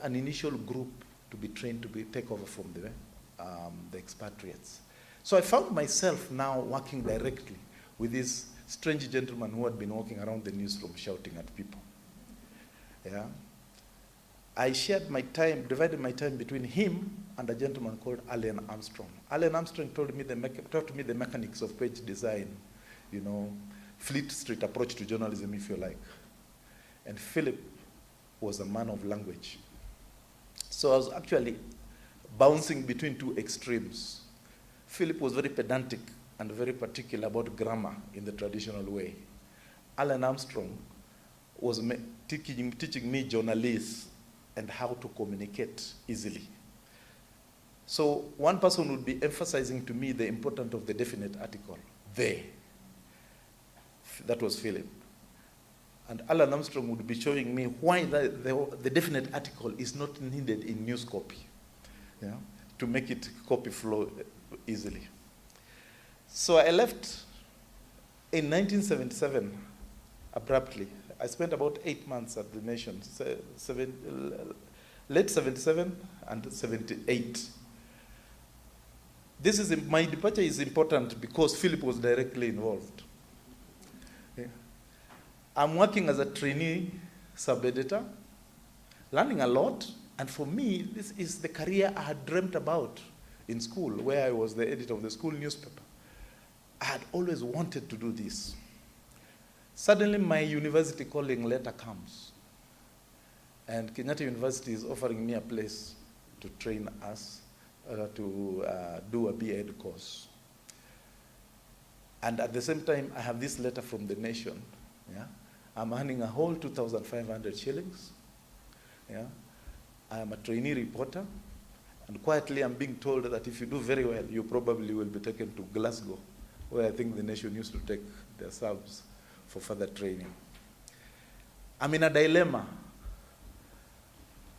an initial group to be trained to take over from the expatriates. So I found myself now working directly with this strange gentleman who had been walking around the newsroom shouting at people. I shared my time, divided my time between him and a gentleman called Allen Armstrong. Allen Armstrong taught me the mechanics of page design, Fleet Street approach to journalism, if you like. And Philip was a man of language. So I was actually bouncing between 2 extremes. Philip was very pedantic and very particular about grammar in the traditional way. Allen Armstrong was teaching me journalism and how to communicate easily. So one person would be emphasizing to me the importance of the definite article, they. That was Philip. And Allen Armstrong would be showing me why the definite article is not needed in news copy, to make it copy flow easily. So I left in 1977 abruptly. I spent about 8 months at the Nation, late 77 and 78. My departure is important because Philip was directly involved. I'm working as a trainee sub-editor, learning a lot, and for me, this is the career I had dreamt about in school, where I was the editor of the school newspaper. I had always wanted to do this. Suddenly, my university calling letter comes, and Kenyatta University is offering me a place to train us, to do a B.Ed course. And at the same time, I have this letter from the Nation. I'm earning a whole 2,500 shillings. I am a trainee reporter, and quietly I'm being told that if you do very well, you probably will be taken to Glasgow, where I think the Nation used to take their subs for further training. I'm in a dilemma.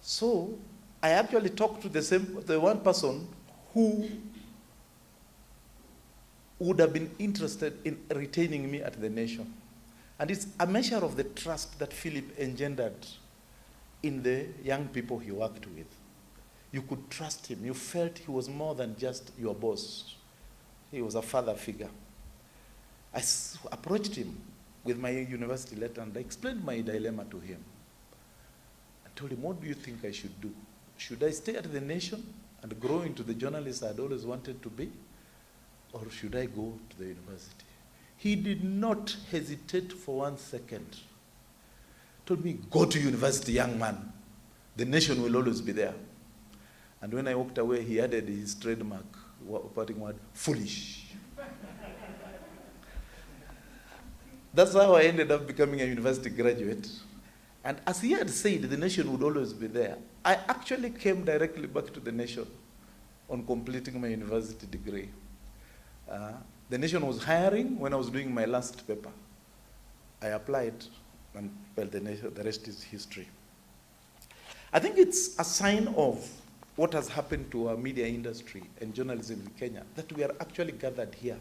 So I actually talked to the one person who would have been interested in retaining me at the Nation. And it's a measure of the trust that Philip engendered in the young people he worked with. You could trust him. You felt he was more than just your boss. He was a father figure. I approached him with my university letter and I explained my dilemma to him. I told him, what do you think I should do? Should I stay at the Nation and grow into the journalist I'd always wanted to be? Or should I go to the university? He did not hesitate for 1 second. Told me, go to university, young man. The nation will always be there. And when I walked away, he added his trademark, parting word, foolish. That's how I ended up becoming a university graduate. And as he had said, the nation would always be there. I actually came directly back to the nation on completing my university degree. The nation was hiring when I was doing my last paper. I applied, and well, the rest is history. I think it's a sign of what has happened to our media industry and journalism in Kenya that we are actually gathered here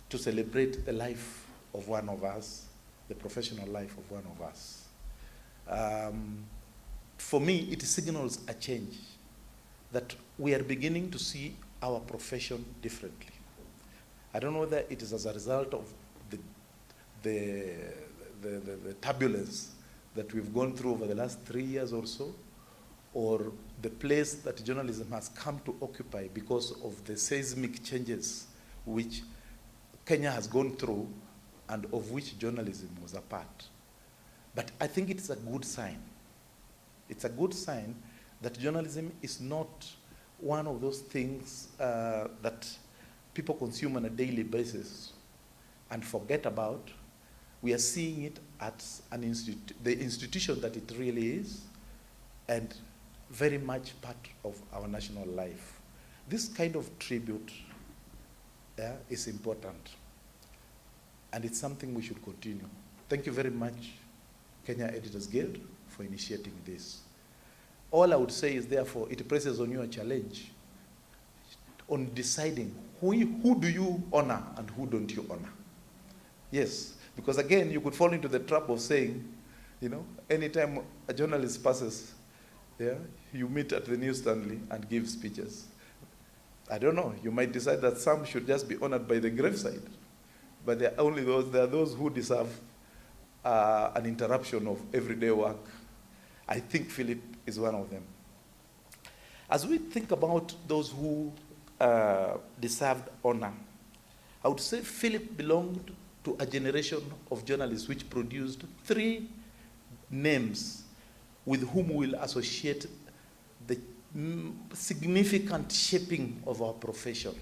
to celebrate the life of one of us, the professional life of one of us. For me, it signals a change, that we are beginning to see our profession differently. I don't know whether it is as a result of the turbulence that we've gone through over the last 3 years or so, or the place that journalism has come to occupy because of the seismic changes which Kenya has gone through and of which journalism was a part. But I think it's a good sign. It's a good sign that journalism is not one of those things that people consume on a daily basis and forget about. We are seeing it as the institution that it really is, and very much part of our national life. This kind of tribute is important, and it's something we should continue. Thank you very much, Kenya Editors Guild, for initiating this. All I would say is, therefore, it presses on you a challenge on deciding who do you honor and who don't you honor. Yes, because again, you could fall into the trap of saying, you know, anytime a journalist passes, you meet at the newsstand and give speeches. I don't know, you might decide that some should just be honored by the graveside, but there are those who deserve an interruption of everyday work. I think Philip is one of them. As we think about those who deserved honor, I would say Philip belonged to a generation of journalists which produced 3 names with whom we will associate the significant shaping of our profession.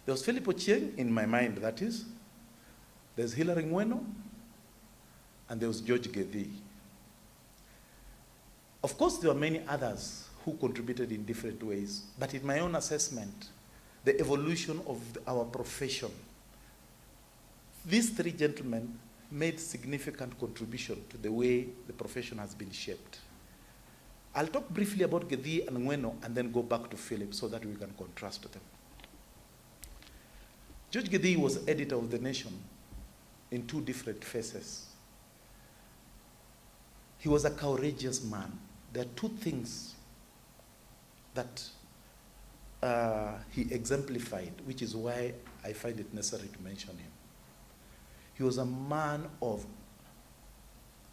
There was Philip Ochieng, in my mind, that is. There's Hilary Ngweno, and there was George Gethii. Of course, there were many others who contributed in different ways, but in my own assessment, the evolution of our profession, these 3 gentlemen made significant contribution to the way the profession has been shaped. I'll talk briefly about Gethii and Ngweno and then go back to Philip so that we can contrast them. George Gethii was editor of The Nation in 2 different phases. He was a courageous man. There are 2 things that he exemplified, which is why I find it necessary to mention him. He was a man of,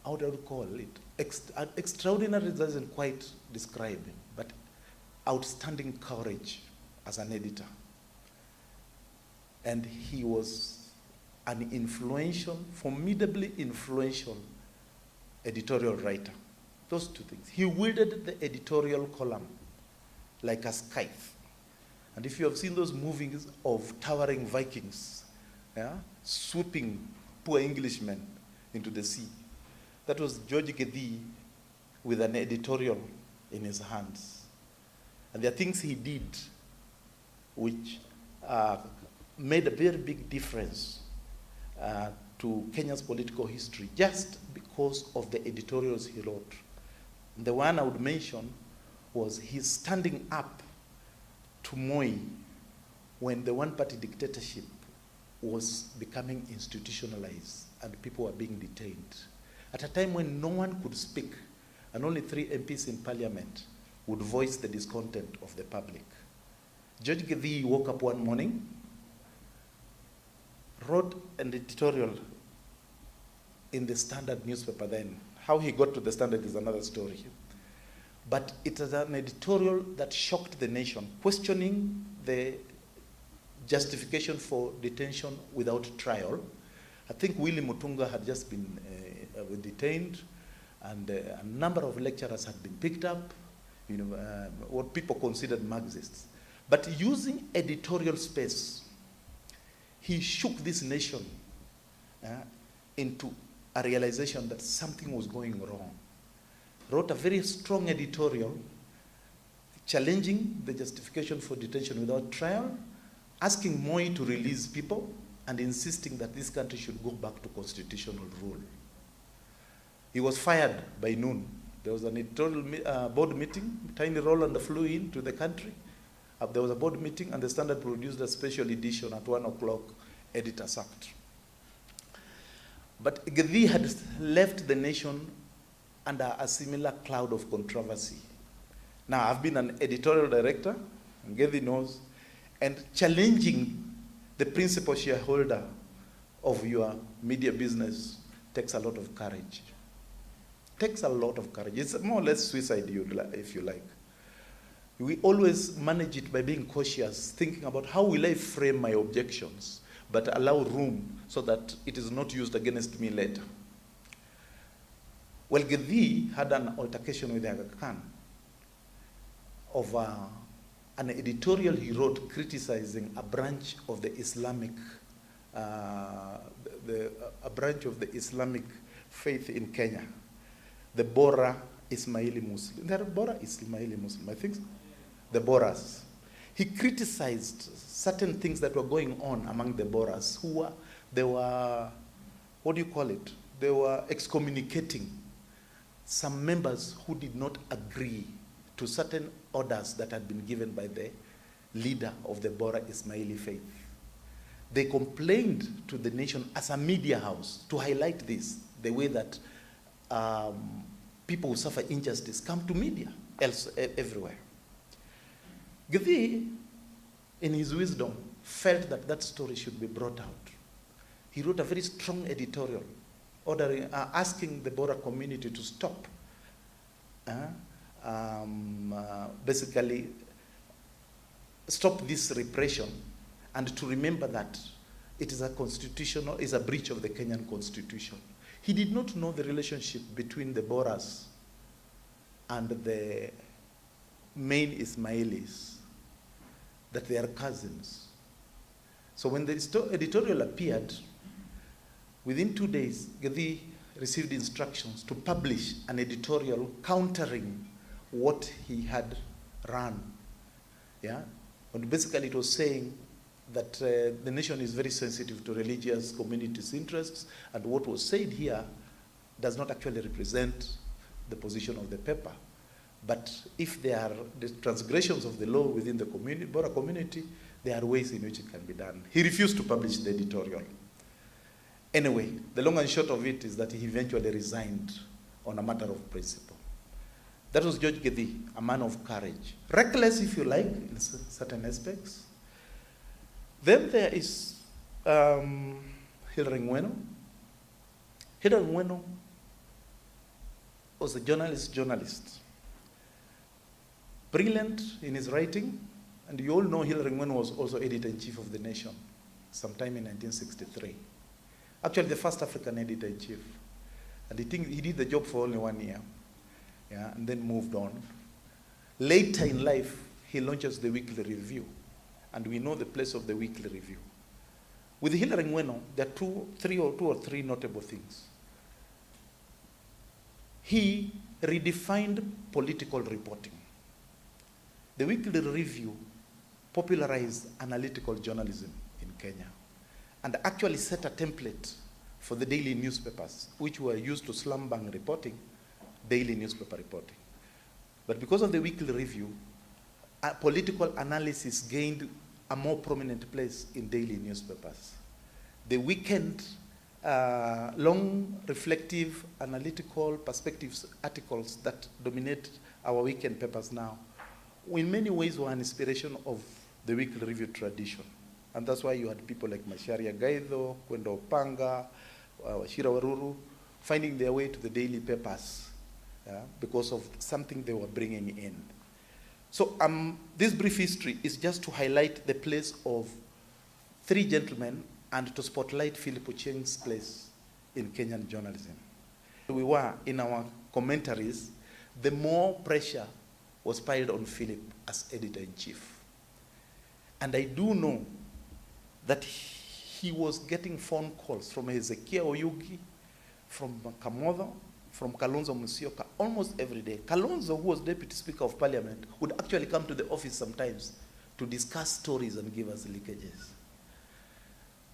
how do I call it? Extraordinary doesn't quite describe him, but outstanding courage as an editor. And he was an influential, formidably influential editorial writer. Those 2 things. He wielded the editorial column like a scythe. And if you have seen those movies of towering Vikings, swooping poor Englishmen into the sea, that was George Gethii with an editorial in his hands. And there are things he did which made a very big difference to Kenya's political history just because of the editorials he wrote. The one I would mention was his standing up to Moi when the one-party dictatorship was becoming institutionalized and people were being detained. At a time when no one could speak and only 3 MPs in parliament would voice the discontent of the public. George Gethii woke up one morning, wrote an editorial in the Standard newspaper then. How he got to the Standard is another story. but it is an editorial that shocked the nation, questioning the justification for detention without trial. I think Willie Mutunga had just been detained, and a number of lecturers had been picked up, what people considered Marxists. But using editorial space, he shook this nation into a realization that something was going wrong. Wrote a very strong editorial challenging the justification for detention without trial, asking Moi to release people, and insisting that this country should go back to constitutional rule. He was fired by noon. There was an editorial board meeting. Tiny Roland flew into the country. There was a board meeting, and the Standard produced a special edition at 1 o'clock, editor sacked. But Gedi had left the nation under a similar cloud of controversy. Now, I've been an editorial director, and Gedi knows, and challenging the principal shareholder of your media business takes a lot of courage. Takes a lot of courage. It's more or less suicide, if you like. We always manage it by being cautious, thinking about how will I frame my objections, but allow room so that it is not used against me later. Well, Gedi had an altercation with Aga Khan of an editorial he wrote criticizing a branch of the Islamic, a branch of the Islamic faith in Kenya, the Bora Ismaili Muslim. They're Bora Ismaili Muslim, I think so. The Boras. He criticized certain things that were going on among the Boras, they were, what do you call it? They were excommunicating some members who did not agree to certain orders that had been given by the leader of the Bora Ismaili faith. They complained to the nation as a media house to highlight this, the way that people who suffer injustice come to media everywhere. Gedi, in his wisdom, felt that that story should be brought out. He wrote a very strong editorial ordering, asking the Bora community to stop basically stop this repression, and to remember that it is a breach of the Kenyan constitution. He did not know the relationship between the Boras and the main Ismailis, that they are cousins. So when the editorial appeared, within 2 days, Gedi received instructions to publish an editorial countering what he had run. Yeah? And basically it was saying that the nation is very sensitive to religious communities' interests, and what was said here does not actually represent the position of the paper. But if there are the transgressions of the law within the Bora community, there are ways in which it can be done. He refused to publish the editorial. Anyway, the long and short of it is that he eventually resigned on a matter of principle. That was George Gedi, a man of courage. Reckless, if you like, in certain aspects. Then there is Hilary Ngweno. Hilary Ngweno was a journalist. Brilliant in his writing, and you all know Hilary Ngweno was also editor-in-chief of The Nation sometime in 1963. Actually, the first African editor-in-chief. And he did the job for only 1 year, yeah, and then moved on. Later in life, he launches the Weekly Review, and we know the place of the Weekly Review. With Hilary Ngweno, there are two or three notable things. He redefined political reporting. The Weekly Review popularized analytical journalism in Kenya and actually set a template for the daily newspapers, which were used to slam bang reporting, daily newspaper reporting. But because of the Weekly Review, political analysis gained a more prominent place in daily newspapers. The weekend, long, reflective, analytical perspectives articles that dominate our weekend papers now, in many ways were an inspiration of the Weekly Review tradition. And that's why you had people like Macharia Gaido, Kwenda Opanga, Washira Waruru, finding their way to the daily papers, because of something they were bringing in. So this brief history is just to highlight the place of three gentlemen and to spotlight Philip Ochieng's place in Kenyan journalism. We were in our commentaries, the more pressure was piled on Philip as editor-in-chief. And I do know that he was getting phone calls from Hezekiah Oyugi, from Kamotho, from Kalonzo Musyoka, almost every day. Kalonzo, who was Deputy Speaker of Parliament, would actually come to the office sometimes to discuss stories and give us leakages.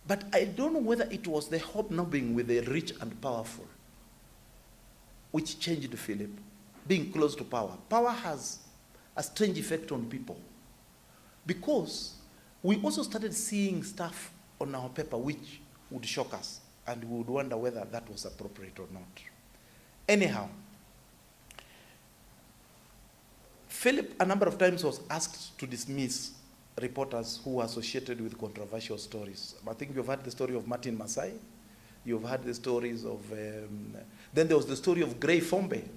But I don't know whether it was the hobnobbing with the rich and powerful which changed Philip, being close to power. Power has a strange effect on people because we also started seeing stuff on our paper which would shock us and we would wonder whether that was appropriate or not. Anyhow, Philip a number of times was asked to dismiss reporters who were associated with controversial stories. I think you've heard the story of Martin Masai. You've heard the stories of, then there was the story of Gray Fombe.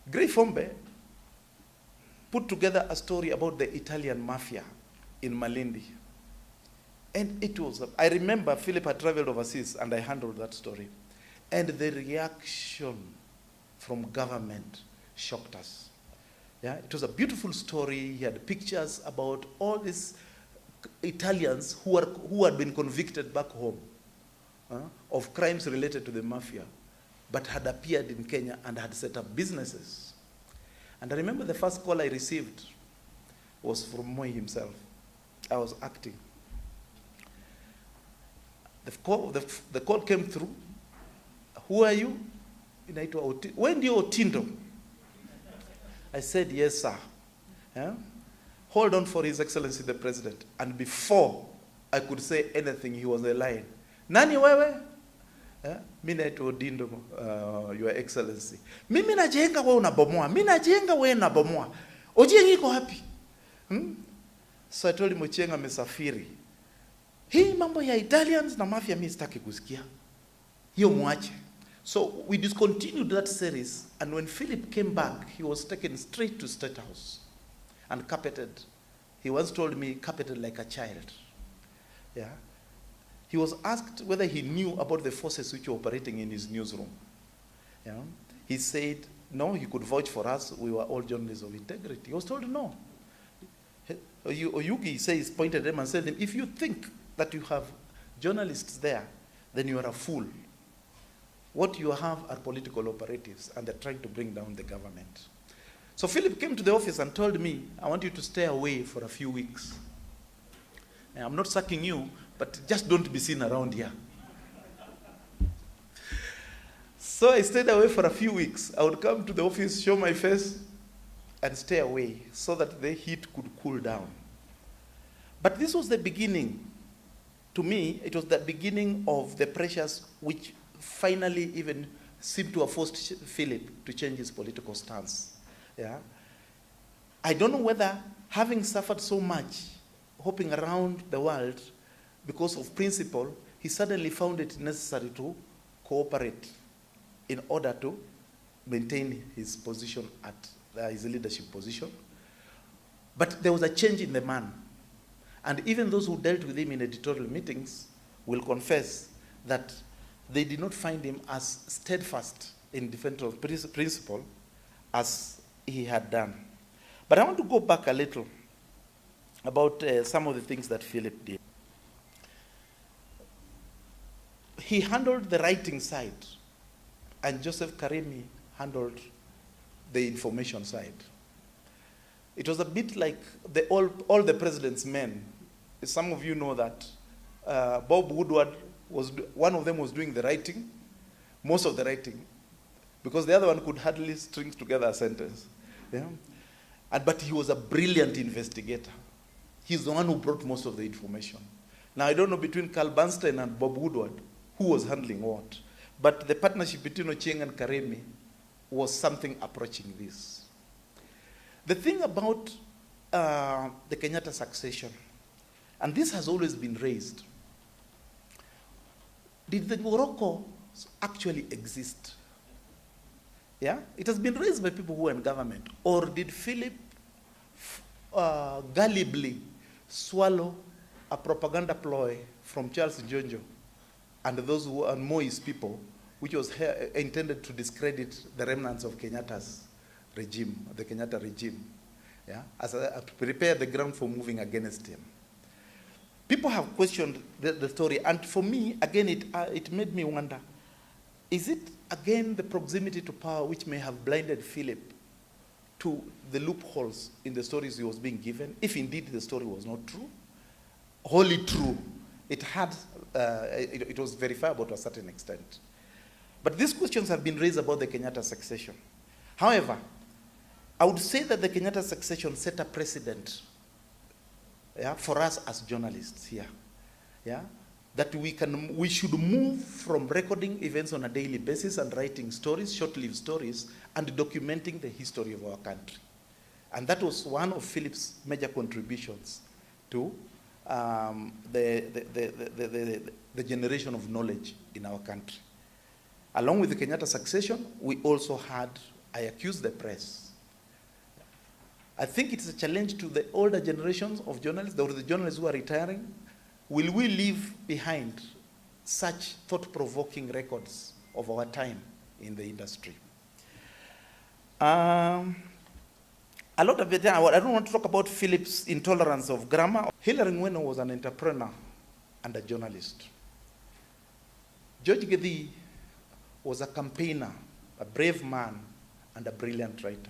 Gray Fombe put together a story about the Italian mafia in Malindi. And it was, I remember Philip had traveled overseas and I handled that story. And the reaction from government shocked us. Yeah, it was a beautiful story. He had pictures about all these Italians who had been convicted back home of crimes related to the mafia, but had appeared in Kenya and had set up businesses. And I remember the first call I received was from Moi himself. I was acting. The call came through. Who are you? When do you Otindo? I said, yes, sir. Yeah? Hold on for His Excellency the President. And before I could say anything, he was a line. Nani wewe? Mimi naitwa Odindo, Your Excellency. Mimi najenga wewe unabomoa. Mimi najenga wewe unabomoa. Ochieng iko wapi? So I told him Ochieng amesafiri. Hii mambo ya Italians na mafia mimi sitaki kusikia. Hiyo muache. So we discontinued that series, and when Philip came back, he was taken straight to State House and carpeted. He once told me, carpeted like a child. Yeah. He was asked whether he knew about the forces which were operating in his newsroom. Yeah. He said, no, he could vouch for us. We were all journalists of integrity. He was told no. Oyugi says, pointed at him and said, if you think that you have journalists there, then you are a fool. What you have are political operatives, and they're trying to bring down the government. So Philip came to the office and told me, I want you to stay away for a few weeks. And I'm not sacking you, but just don't be seen around here. So I stayed away for a few weeks. I would come to the office, show my face, and stay away so that the heat could cool down. But this was the beginning. To me, it was the beginning of the pressures which finally even seemed to have forced Philip to change his political stance. Yeah? I don't know whether, having suffered so much, hopping around the world because of principle, he suddenly found it necessary to cooperate in order to maintain his position at his leadership position. But there was a change in the man. And even those who dealt with him in editorial meetings will confess that they did not find him as steadfast in defense of principle as he had done. But I want to go back a little about some of the things that Philip did. He handled the writing side, and Joseph Karimi handled the information side. It was a bit like all the president's men. Some of you know that Bob Woodward one of them was doing the writing, most of the writing, because the other one could hardly string together a sentence. Yeah? But he was a brilliant investigator. He's the one who brought most of the information. Now, I don't know between Carl Bernstein and Bob Woodward who was handling what, but the partnership between Ochieng and Karemi was something approaching this. The thing about the Kenyatta succession, and this has always been raised, did the Morocco actually exist? Yeah? It has been raised by people who are in government. Or did Philip gullibly swallow a propaganda ploy from Charles Njonjo and those who are Moi's people, which was intended to discredit the remnants of Kenyatta's regime, the Kenyatta regime, yeah, to prepare the ground for moving against him. People have questioned the story, and for me, again, it made me wonder, is it, again, the proximity to power which may have blinded Philip to the loopholes in the stories he was being given, if indeed the story was not true, wholly true? It had, it was verifiable to a certain extent. But these questions have been raised about the Kenyatta succession. However, I would say that the Kenyatta succession set a precedent, yeah, for us as journalists here, yeah, that we should move from recording events on a daily basis and writing stories, short-lived stories, and documenting the history of our country. And that was one of Philip's major contributions to the generation of knowledge in our country. Along with the Kenyatta succession, we also had, I accuse the press. I think it's a challenge to the older generations of journalists, or the journalists who are retiring. Will we leave behind such thought-provoking records of our time in the industry? A lot of it, I don't want to talk about Philip's intolerance of grammar. Hilary Ngweno was an entrepreneur and a journalist. George Gedi was a campaigner, a brave man, and a brilliant writer.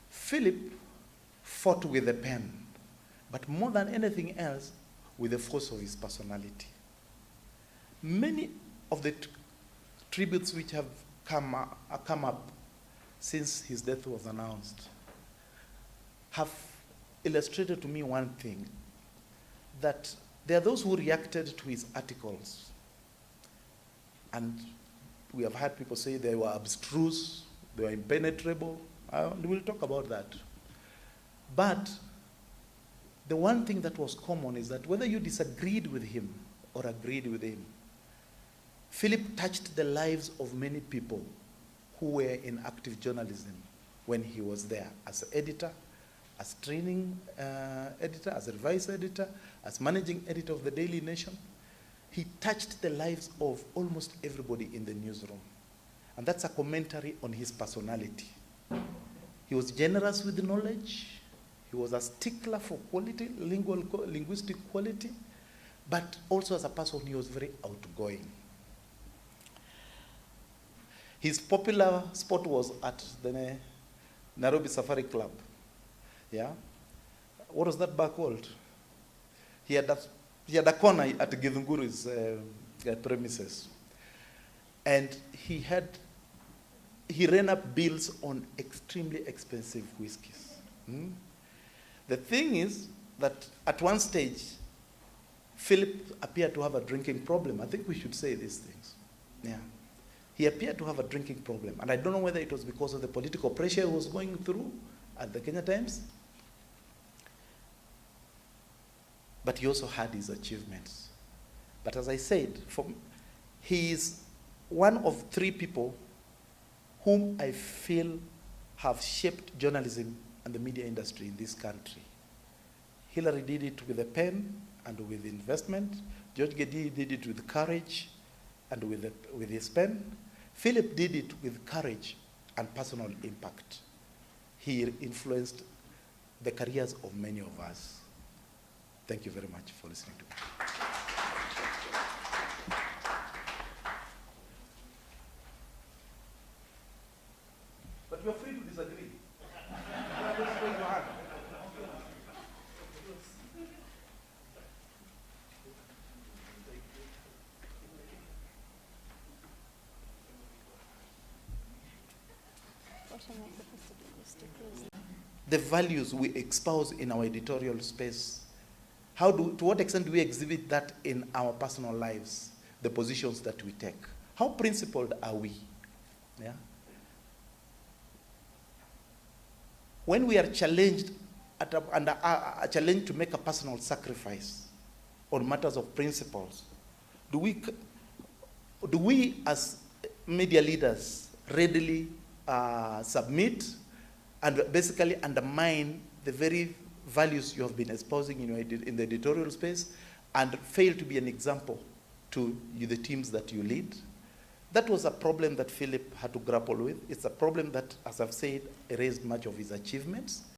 Philip fought with the pen, but more than anything else, with the force of his personality. Many of the tributes which have come up since his death was announced have illustrated to me one thing, that there are those who reacted to his articles, and we have had people say they were abstruse, they were impenetrable, and we'll talk about that. But the one thing that was common is that whether you disagreed with him or agreed with him, Philip touched the lives of many people who were in active journalism when he was there as editor, as training editor, as a vice editor, as managing editor of the Daily Nation. He touched the lives of almost everybody in the newsroom. And that's a commentary on his personality. He was generous with knowledge. He was a stickler for quality, linguistic quality, but also as a person, he was very outgoing. His popular spot was at the Nairobi Safari Club. Yeah? What was that bar called? He had a corner at Githunguru's premises. And he ran up bills on extremely expensive whiskeys. The thing is that at one stage, Philip appeared to have a drinking problem. I think we should say these things. Yeah. He appeared to have a drinking problem. And I don't know whether it was because of the political pressure he was going through at the Kenya Times. But he also had his achievements. But as I said, he is one of 3 people whom I feel have shaped journalism and the media industry in this country. Hilary did it with a pen and with investment. George Gedi did it with courage and with his pen. Philip did it with courage and personal impact. He influenced the careers of many of us. Thank you very much for listening to me. But you're free to disagree. Just raise your hand. The values we espouse in our editorial space, to what extent do we exhibit that in our personal lives, the positions that we take? How principled are we? Yeah? When we are challenged under a challenge to make a personal sacrifice on matters of principles, do we as media leaders readily submit and basically undermine the very values you have been espousing in the editorial space and fail to be an example to the teams that you lead. That was a problem that Philip had to grapple with. It's a problem that, as I've said, erased much of his achievements.